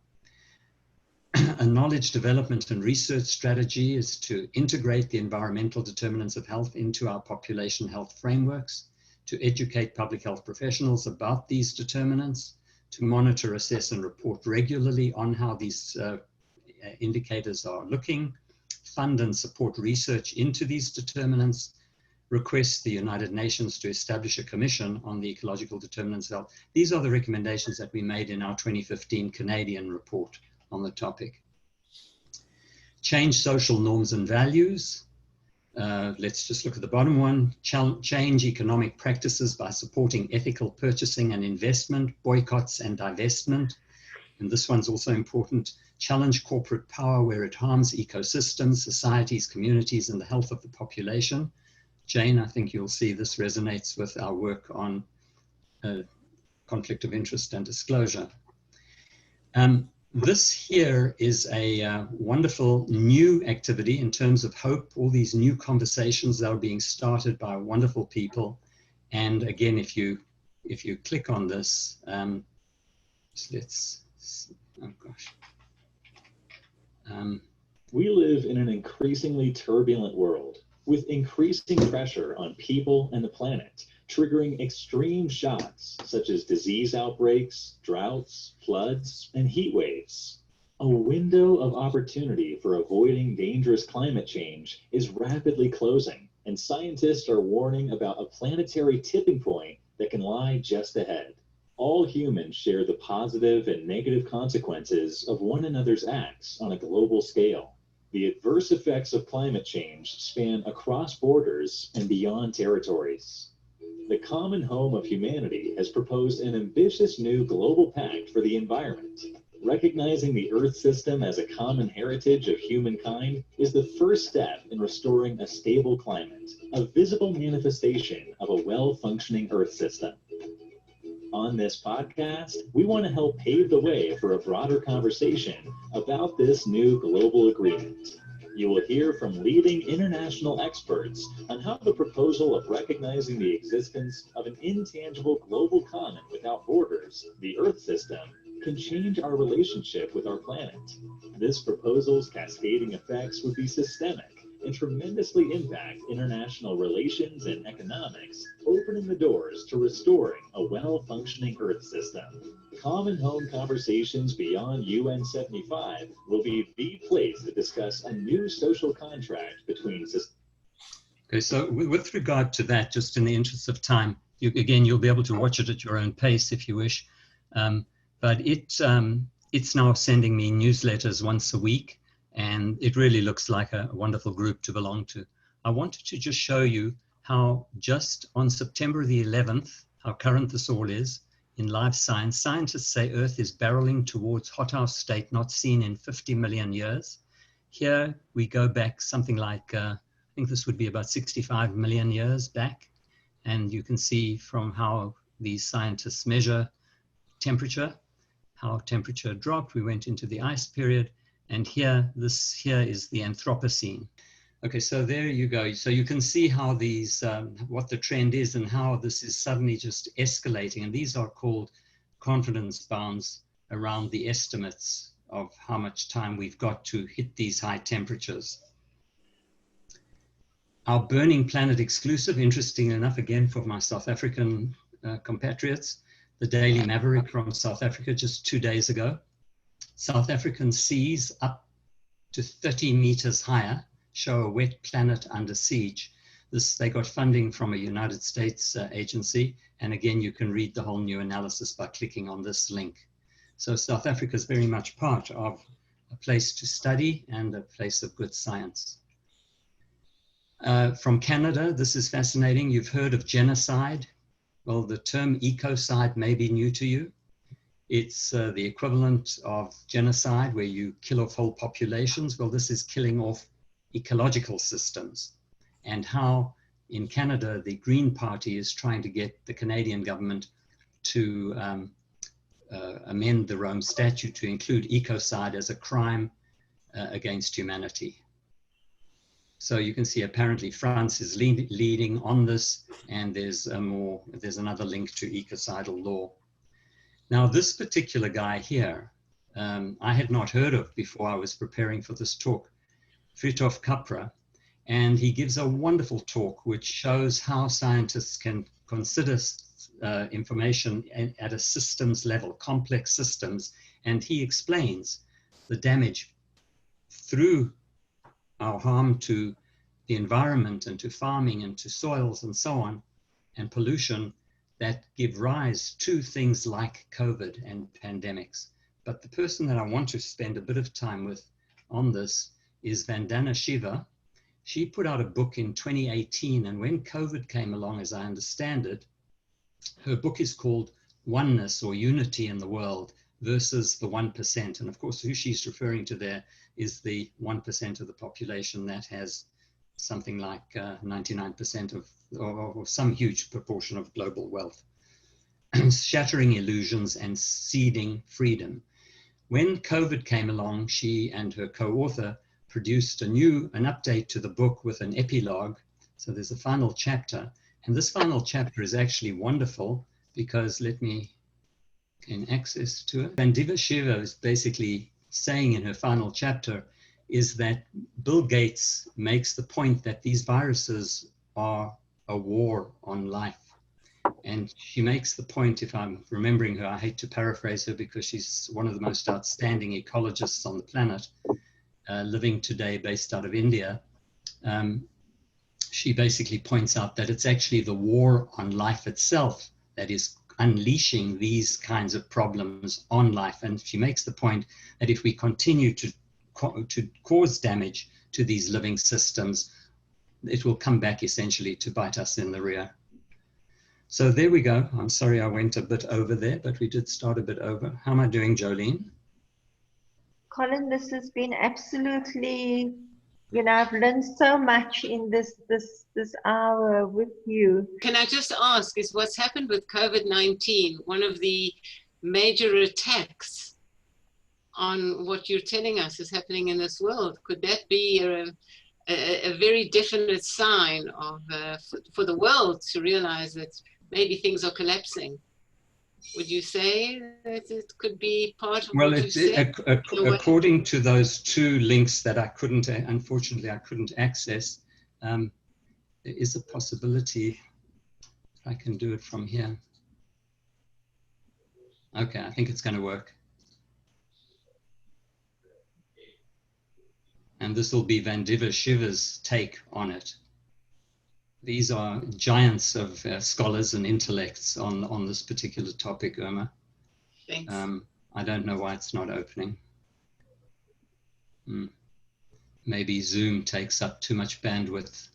A knowledge development and research strategy is to integrate the environmental determinants of health into our population health frameworks, to educate public health professionals about these determinants, to monitor, assess, and report regularly on how these indicators are looking, fund and support research into these determinants, request the United Nations to establish a commission on the ecological determinants of health. These are the recommendations that we made in our 2015 Canadian report on the topic. Change social norms and values. Let's just look at the bottom one. Change economic practices by supporting ethical purchasing and investment, boycotts and divestment. And this one's also important. Challenge corporate power where it harms ecosystems, societies, communities, and the health of the population. Jane, I think you'll see this resonates with our work on conflict of interest and disclosure. This here is a wonderful new activity in terms of hope, all these new conversations that are being started by wonderful people. And again, if you click on this, let's see, oh gosh. We live in an increasingly turbulent world with increasing pressure on people and the planet, triggering extreme shocks such as disease outbreaks, droughts, floods, and heat waves. A window of opportunity for avoiding dangerous climate change is rapidly closing, and scientists are warning about a planetary tipping point that can lie just ahead. All humans share the positive and negative consequences of one another's acts on a global scale. The adverse effects of climate change span across borders and beyond territories. The common home of humanity has proposed an ambitious new global pact for the environment. Recognizing the Earth system as a common heritage of humankind is the first step in restoring a stable climate, a visible manifestation of a well-functioning Earth system. On this podcast, we want to help pave the way for a broader conversation about this new global agreement. You will hear from leading international experts on how the proposal of recognizing the existence of an intangible global common without borders, the Earth system, can change our relationship with our planet. This proposal's cascading effects would be systemic and tremendously impact international relations and economics, opening the doors to restoring a well-functioning Earth system. Common home conversations beyond UN 75 will be the place to discuss a new social contract between systems. Okay, so with regard to that, just in the interest of time, you'll be able to watch it at your own pace if you wish, but it's now sending me newsletters once a week, and it really looks like a wonderful group to belong to. I wanted to just show you how just on September the 11th, how current this all is. In life science, scientists say Earth is barreling towards hothouse state not seen in 50 million years. Here we go back something like, I think this would be about 65 million years back. And you can see from how these scientists measure temperature, how temperature dropped. We went into the ice period. And here is the Anthropocene. Okay, so there you go. So you can see how these, what the trend is and how this is suddenly just escalating. And these are called confidence bounds around the estimates of how much time we've got to hit these high temperatures. Our Burning Planet exclusive, interesting enough, again, for my South African compatriots, the Daily Maverick from South Africa just 2 days ago. South African seas up to 30 meters higher show a wet planet under siege. They got funding from a United States agency. And again, you can read the whole new analysis by clicking on this link. So South Africa is very much part of a place to study and a place of good science. From Canada, this is fascinating. You've heard of genocide. Well, the term ecocide may be new to you. It's the equivalent of genocide where you kill off whole populations. Well, this is killing off ecological systems. And how in Canada, the Green Party is trying to get the Canadian government to amend the Rome Statute to include ecocide as a crime against humanity. So you can see apparently France is leading on this, and there's another link to ecocidal law. Now this particular guy here, I had not heard of before I was preparing for this talk, Fritjof Capra, and he gives a wonderful talk which shows how scientists can consider information at a systems level, complex systems, and he explains the damage through our harm to the environment and to farming and to soils and so on, and pollution that give rise to things like COVID and pandemics. But the person that I want to spend a bit of time with on this is Vandana Shiva. She put out a book in 2018, and when COVID came along, as I understand it, her book is called Oneness or Unity in the World versus the 1%. And of course, who she's referring to there is the 1% of the population that has something like 99% of, or some huge proportion of global wealth. Shattering illusions and seeding freedom. When COVID came along, she and her co-author produced an update to the book with an epilogue. So there's a final chapter. And this final chapter is actually wonderful because let me gain access to it. Vandana Shiva is basically saying in her final chapter is that Bill Gates makes the point that these viruses are a war on life. And she makes the point, if I'm remembering her, I hate to paraphrase her because she's one of the most outstanding ecologists on the planet, living today based out of India. She basically points out that it's actually the war on life itself that is unleashing these kinds of problems on life. And she makes the point that if we continue to cause damage to these living systems, it will come back essentially to bite us in the rear. So there we go. I'm sorry I went a bit over there, but we did start a bit over. How am I doing, Joline? Colin, this has been absolutely, you know, I've learned so much in this hour with you. Can I just ask, is what's happened with COVID-19 one of the major attacks on what you're telling us is happening in this world? Could that be a very definite sign of for the world to realize that maybe things are collapsing? Would you say that it could be part of what you said? According to those two links that I couldn't, unfortunately, I couldn't access, there is a possibility if I can do it from here. Okay, I think it's going to work. And this will be Vandana Shiva's take on it. These are giants of scholars and intellects on this particular topic, Irma. Thanks. I don't know why it's not opening. Maybe Zoom takes up too much bandwidth.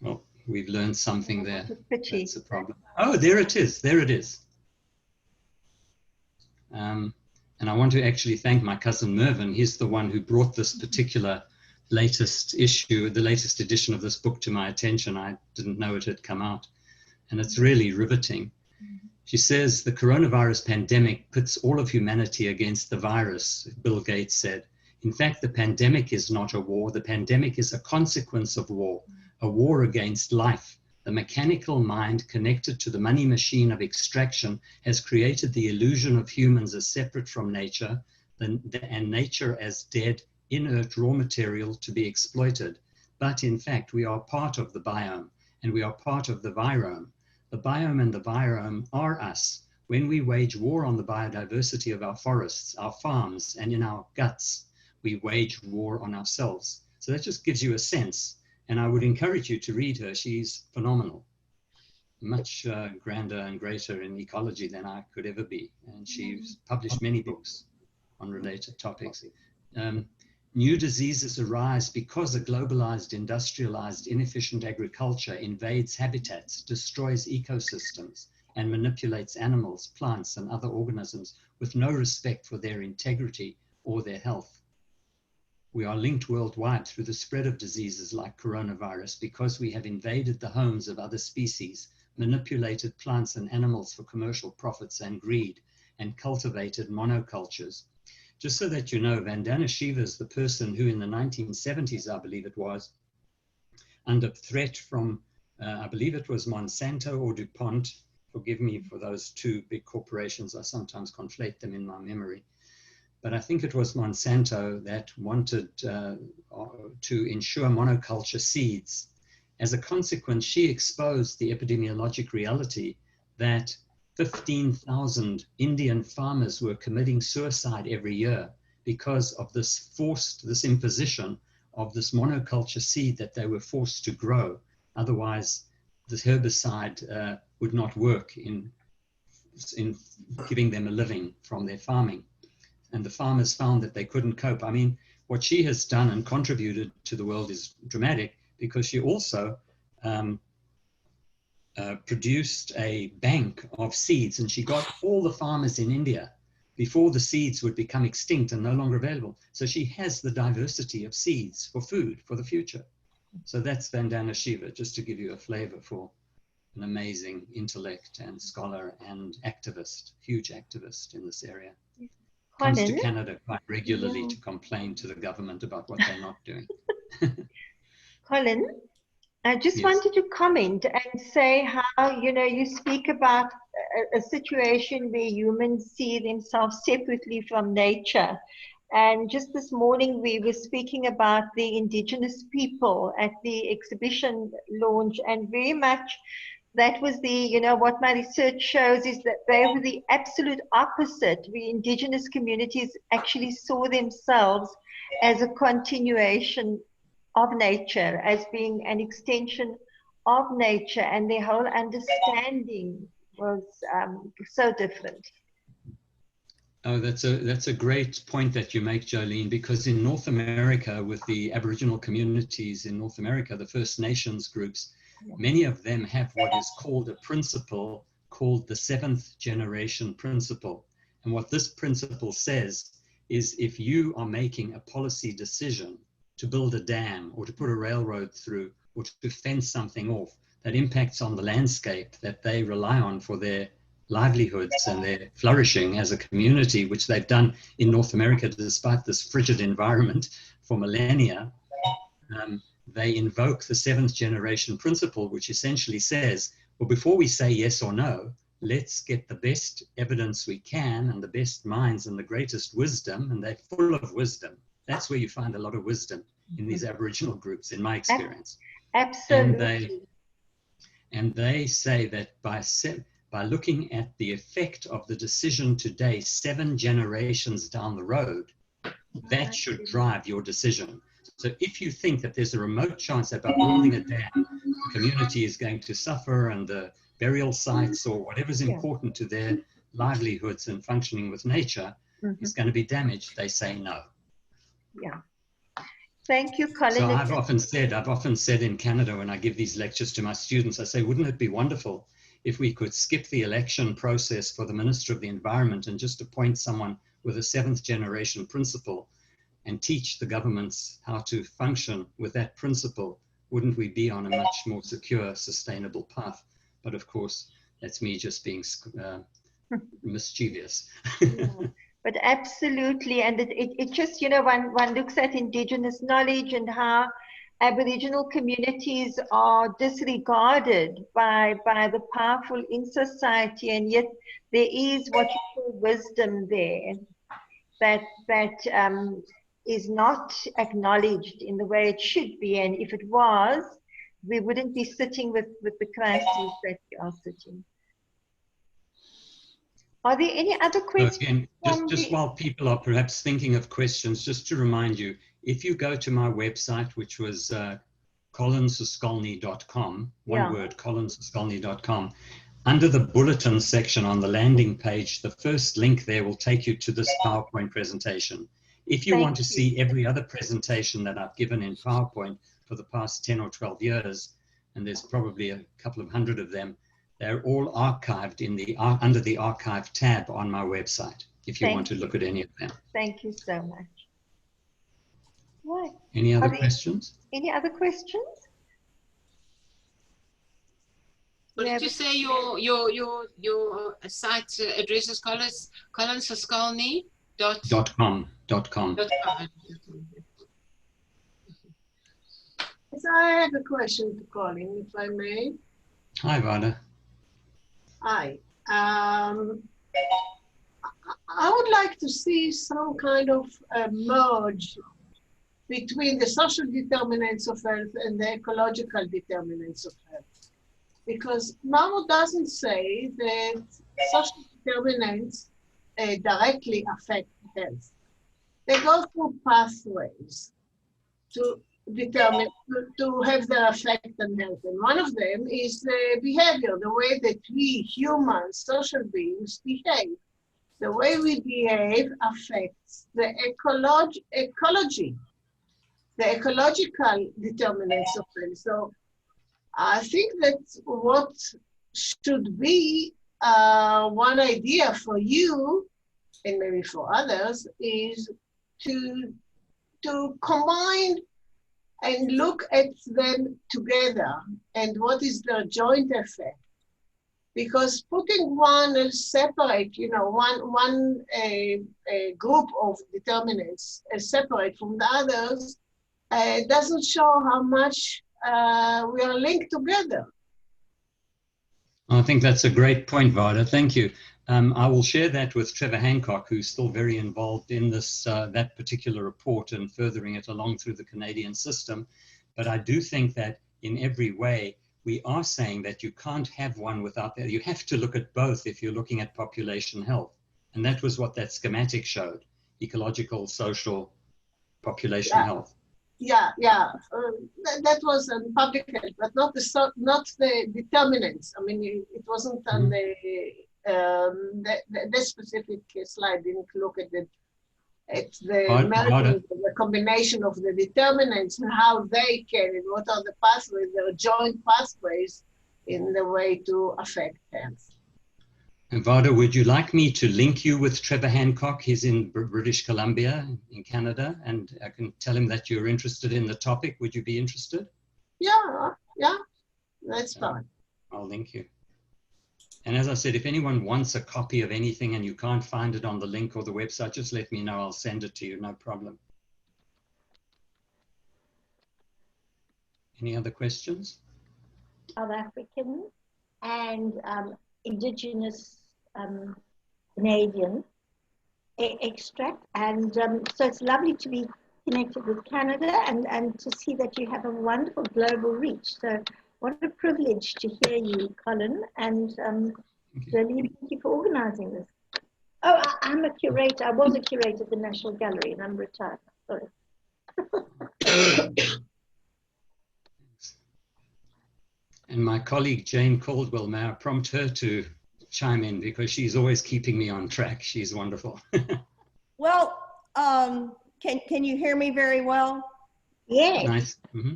Well, we've learned something there. That's a problem. Oh, there it is. There it is. And I want to actually thank my cousin Mervyn. He's the one who brought this particular latest issue, the latest edition of this book to my attention. I didn't know it had come out. And it's really riveting. She says the coronavirus pandemic pits all of humanity against the virus, Bill Gates said. In fact, the pandemic is not a war. The pandemic is a consequence of war, a war against life, The mechanical mind connected to the money machine of extraction has created the illusion of humans as separate from nature and nature as dead, inert raw material to be exploited. But in fact, we are part of the biome and we are part of the virome. The biome and the virome are us. When we wage war on the biodiversity of our forests, our farms, and in our guts, we wage war on ourselves. So that just gives you a sense. And I would encourage you to read her. She's phenomenal, much grander and greater in ecology than I could ever be. And she's published many books on related topics. New diseases arise because a globalized, industrialized, inefficient agriculture invades habitats, destroys ecosystems, and manipulates animals, plants, and other organisms with no respect for their integrity or their health. We are linked worldwide through the spread of diseases like coronavirus because we have invaded the homes of other species, manipulated plants and animals for commercial profits and greed, and cultivated monocultures. Just so that you know, Vandana Shiva is the person who in the 1970s, I believe it was, under threat from, I believe it was Monsanto or DuPont, forgive me for those two big corporations, I sometimes conflate them in my memory. But I think it was Monsanto that wanted to ensure monoculture seeds. As a consequence, she exposed the epidemiologic reality that 15,000 Indian farmers were committing suicide every year because of this imposition of this monoculture seed that they were forced to grow. Otherwise, this herbicide would not work in giving them a living from their farming. And the farmers found that they couldn't cope. I mean, what she has done and contributed to the world is dramatic because she also produced a bank of seeds, and she got all the farmers in India before the seeds would become extinct and no longer available. So she has the diversity of seeds for food for the future. So that's Vandana Shiva, just to give you a flavor for an amazing intellect and scholar and activist, huge activist in this area. Comes to Canada quite regularly to complain to the government about what they're not doing. Colin, I just wanted to comment and say how, you speak about a situation where humans see themselves separately from nature. And just this morning, we were speaking about the indigenous people at the exhibition launch, and very much that was what my research shows is that they were the absolute opposite. The indigenous communities actually saw themselves as a continuation of nature, as being an extension of nature, and their whole understanding was so different. Oh, that's a great point that you make, Joline, because in North America, with the Aboriginal communities in North America, the First Nations groups, many of them have what is called a principle called the seventh generation principle. And what this principle says is if you are making a policy decision to build a dam or to put a railroad through or to fence something off that impacts on the landscape that they rely on for their livelihoods and their flourishing as a community, which they've done in North America despite this frigid environment for millennia, they invoke the seventh generation principle, which essentially says, well, before we say yes or no, let's get the best evidence we can and the best minds and the greatest wisdom, and they're full of wisdom. That's where you find a lot of wisdom in these Aboriginal groups, in my experience. Absolutely. And they say that by looking at the effect of the decision today, 7 generations down the road, that should drive your decision. So if you think that there's a remote chance that by building a dam, the community is going to suffer and the burial sites or whatever's important to their livelihoods and functioning with nature is going to be damaged, they say no. Yeah. Thank you, Colin. So I've often said in Canada when I give these lectures to my students, I say, wouldn't it be wonderful if we could skip the election process for the Minister of the Environment and just appoint someone with a 7th generation principle and teach the governments how to function with that principle? Wouldn't we be on a much more secure, sustainable path? But of course, that's me just being mischievous. But absolutely, and it just, one looks at indigenous knowledge and how Aboriginal communities are disregarded by the powerful in society, and yet there is what you call wisdom there that is not acknowledged in the way it should be. And if it was, we wouldn't be sitting with the crises that we are sitting. Are there any other So questions? again, just while people are perhaps thinking of questions, just to remind you, if you go to my website, which was colinsoskolne.com, one word, colinsoskolne.com, under the bulletin section on the landing page, the first link there will take you to this PowerPoint presentation. If you want to see every other presentation that I've given in PowerPoint for the past 10 or 12 years, and there's probably a couple of hundred of them, they're all archived in the under the archive tab on my website, if you want to look at any of them. Thank you so much. Right. Any other questions? Any other questions? What did you say your site address is, colinsoskolne.com? .com. So I have a question to Colin, if I may. Hi, Vada. Hi. I would like to see some kind of merge between the social determinants of health and the ecological determinants of health. Because Mahmoud doesn't say that social determinants directly affect health. They go through pathways to determine, to have their effect on health. And one of them is the behavior, the way that we humans, social beings, behave. The way we behave affects the ecology, the ecological determinants of health. So I think that what should be one idea for you, and maybe for others, is to combine and look at them together and what is their joint effect. Because putting one as separate, you know, one group of determinants as separate from the others doesn't show how much we are linked together. I think that's a great point, Vada. Thank you. I will share that with Trevor Hancock, who's still very involved in this that particular report and furthering it along through the Canadian system. But I do think that in every way, we are saying that you can't have one without the other. You have to look at both if you're looking at population health. And that was what that schematic showed: ecological, social, population health. Yeah. That was on public health, but not the determinants. I mean, it wasn't on the specific slide. Didn't look at the combination of the determinants and how they can, and what are the pathways, the joint pathways in the way to affect health. And Vada, would you like me to link you with Trevor Hancock? He's in British Columbia in Canada, and I can tell him that you're interested in the topic. Would you be interested? Yeah, that's fine. I'll link you. And as I said, if anyone wants a copy of anything and you can't find it on the link or the website, just let me know. I'll send it to you, no problem. Any other questions? South African and Indigenous Canadian extract. And so it's lovely to be connected with Canada and to see that you have a wonderful global reach. So what a privilege to hear you, Colin, and Joline, thank you for organizing this. Oh, I'm a curator. I was a curator at the National Gallery and I'm retired. Sorry. And my colleague, Jane Caldwell, may I prompt her to chime in because she's always keeping me on track. She's wonderful. Well, can you hear me very well? Yes. Nice. Mm-hmm.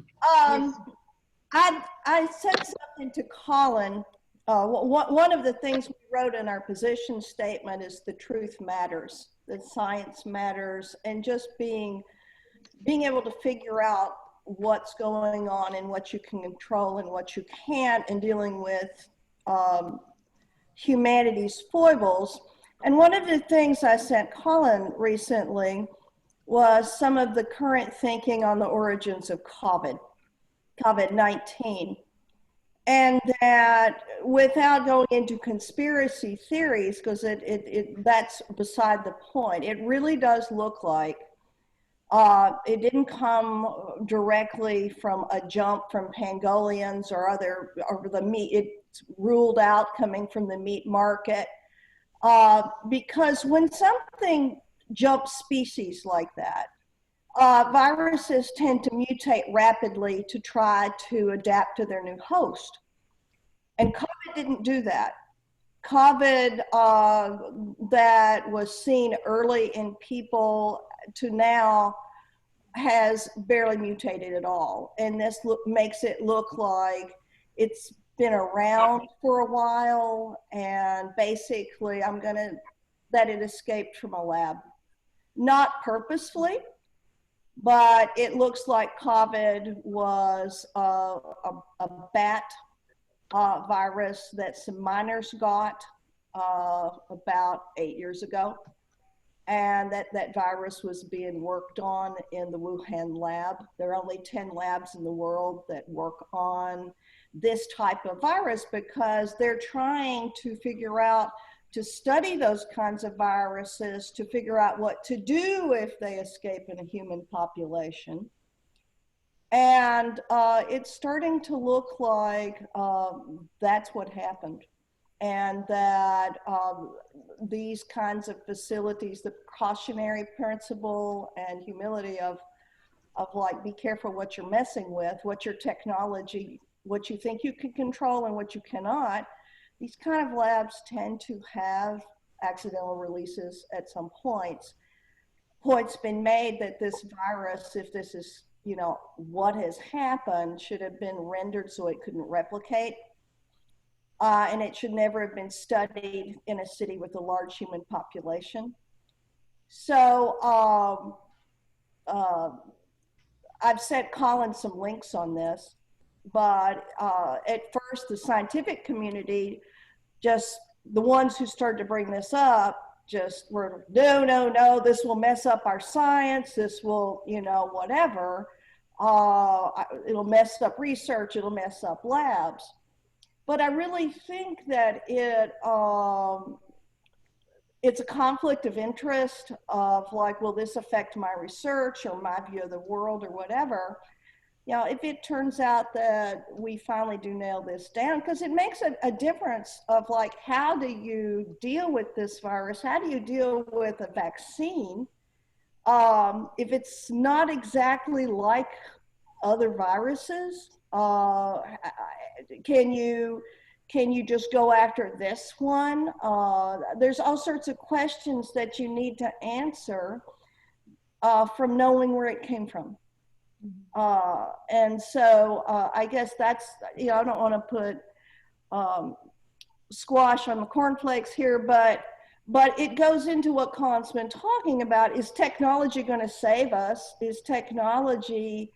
I said something to Colin. One of the things we wrote in our position statement is the truth matters, that science matters, and just being able to figure out what's going on and what you can control and what you can't, and dealing with humanity's foibles. And one of the things I sent Colin recently was some of the current thinking on the origins of COVID. COVID-19. And that, without going into conspiracy theories, because that's beside the point, it really does look like it didn't come directly from a jump from pangolins or the meat. It's ruled out coming from the meat market, because when something jumps species like that, viruses tend to mutate rapidly to try to adapt to their new host. And COVID didn't do that. COVID, that was seen early in people to now, has barely mutated at all. And this makes it look like it's been around for a while, and basically that it escaped from a lab. Not purposefully, but it looks like COVID was a bat virus that some miners got about 8 years ago. And that virus was being worked on in the Wuhan lab. There are only 10 labs in the world that work on this type of virus, because they're trying to figure out, to study those kinds of viruses, to figure out what to do if they escape in a human population. And it's starting to look like that's what happened. And that these kinds of facilities, the precautionary principle and humility of like, be careful what you're messing with, what your technology, what you think you can control and what you cannot. These kind of labs tend to have accidental releases at some points. Point's been made that this virus, if this is, you know, what has happened, should have been rendered so it couldn't replicate. And it should never have been studied in a city with a large human population. So I've sent Colin some links on this, but at first the scientific community, just the ones who started to bring this up, just were, no, this will mess up our science, this will, you know, whatever. It'll mess up research, it'll mess up labs. But I really think that it's a conflict of interest of like, will this affect my research or my view of the world or whatever? You know, if it turns out that we finally do nail this down, because it makes a difference of like, how do you deal with this virus? How do you deal with a vaccine? If it's not exactly like other viruses, can you just go after this one? There's all sorts of questions that you need to answer from knowing where it came from. And so I guess that's, you know, I don't want to put squash on the cornflakes here, but it goes into what Colin's been talking about. Is technology going to save us? Is technology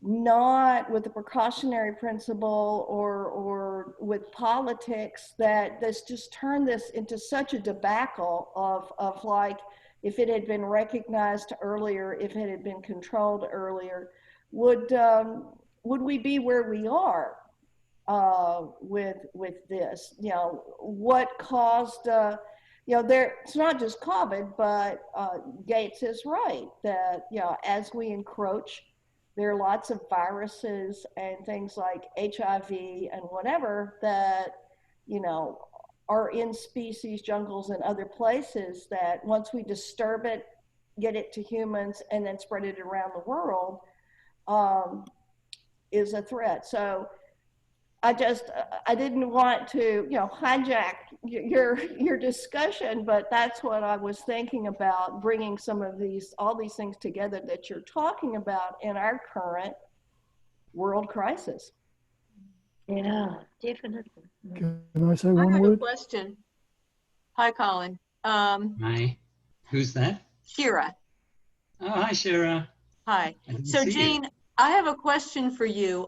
not, with the precautionary principle or with politics, that this just turned this into such a debacle of like, if it had been recognized earlier, if it had been controlled earlier, would we be where we are with this? You know, what caused, you know, it's not just COVID, but Gates is right that, you know, as we encroach, there are lots of viruses and things like HIV and whatever that, you know, are in species, jungles, and other places that once we disturb it, get it to humans, and then spread it around the world, is a threat. So I didn't want to, you know, hijack your discussion, but that's what I was thinking about, bringing some of all these things together that you're talking about in our current world crisis. Yeah, definitely. Can I say one I have word? a question. Hi, Colin. Hi. Who's that? Shira. Oh, hi, Shira. Hi. I didn't So, see Jane, you. I have a question for you.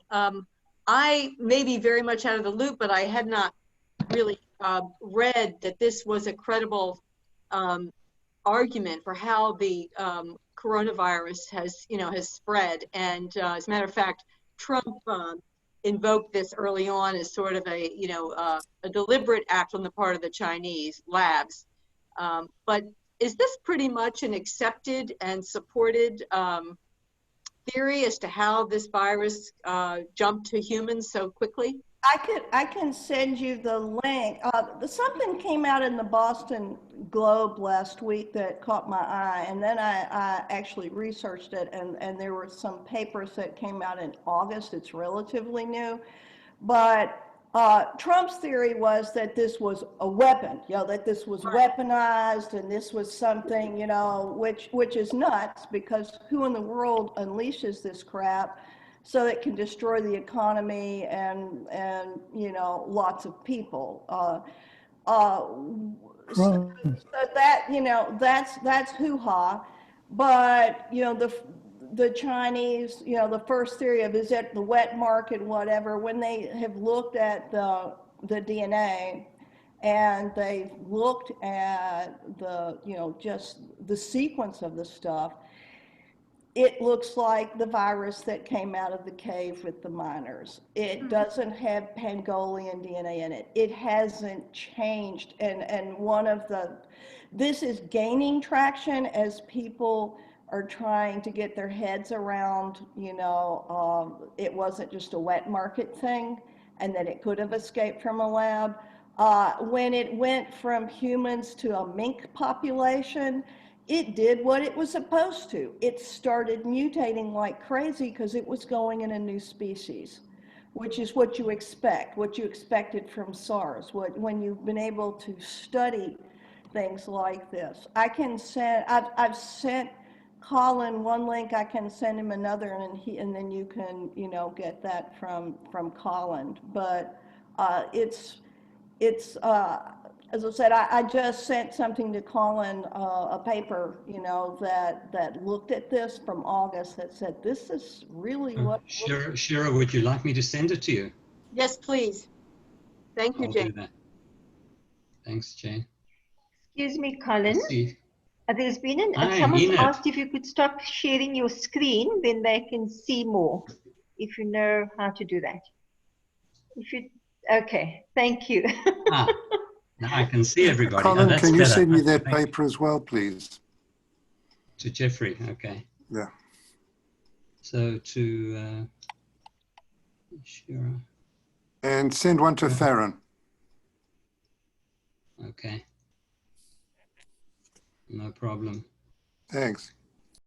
I may be very much out of the loop, but I had not really read that this was a credible argument for how the coronavirus has spread. And as a matter of fact, Trump invoked this early on as sort of a, you know, a deliberate act on the part of the Chinese labs. But is this pretty much an accepted and supported theory as to how this virus jumped to humans so quickly? I can send you the link. Something came out in the Boston Globe last week that caught my eye, and then I actually researched it, and there were some papers that came out in August. It's relatively new, but Trump's theory was that this was a weapon, you know, that this was weaponized, and this was something, you know, which is nuts, because who in the world unleashes this crap so it can destroy the economy and you know, lots of people. So that, you know, that's hoo-ha. But, you know, the Chinese, you know, the first theory of is it the wet market, whatever, when they have looked at the DNA and they've looked at the, you know, just the sequence of the stuff, it looks like the virus that came out of the cave with the miners. It doesn't have Pangolian DNA in it. It hasn't changed. And one of this is gaining traction as people are trying to get their heads around, you know, it wasn't just a wet market thing and that it could have escaped from a lab. When it went from humans to a mink population, it did what it was supposed to. It started mutating like crazy because it was going in a new species, which is what you expect, what you expected from SARS, when you've been able to study things like this. I can send, I've sent Colin one link, I can send him another, and then you can, you know, get that from Colin. But it's as I said, I just sent something to Colin, a paper, you know, that looked at this from August that said, this is really what... Shira, would you like me to send it to you? Yes, please. Thank you, I'll Jane. do that. Thanks, Jane. Excuse me, Colin. There's been someone's asked if you could stop sharing your screen, then they can see more, if you know how to do that. Okay, thank you. Now I can see everybody. Colin, that's can you better. send me that paper as well, please? To Jeffrey, okay. Yeah. So to Shira. And send one to Farron. Okay. No problem. Thanks.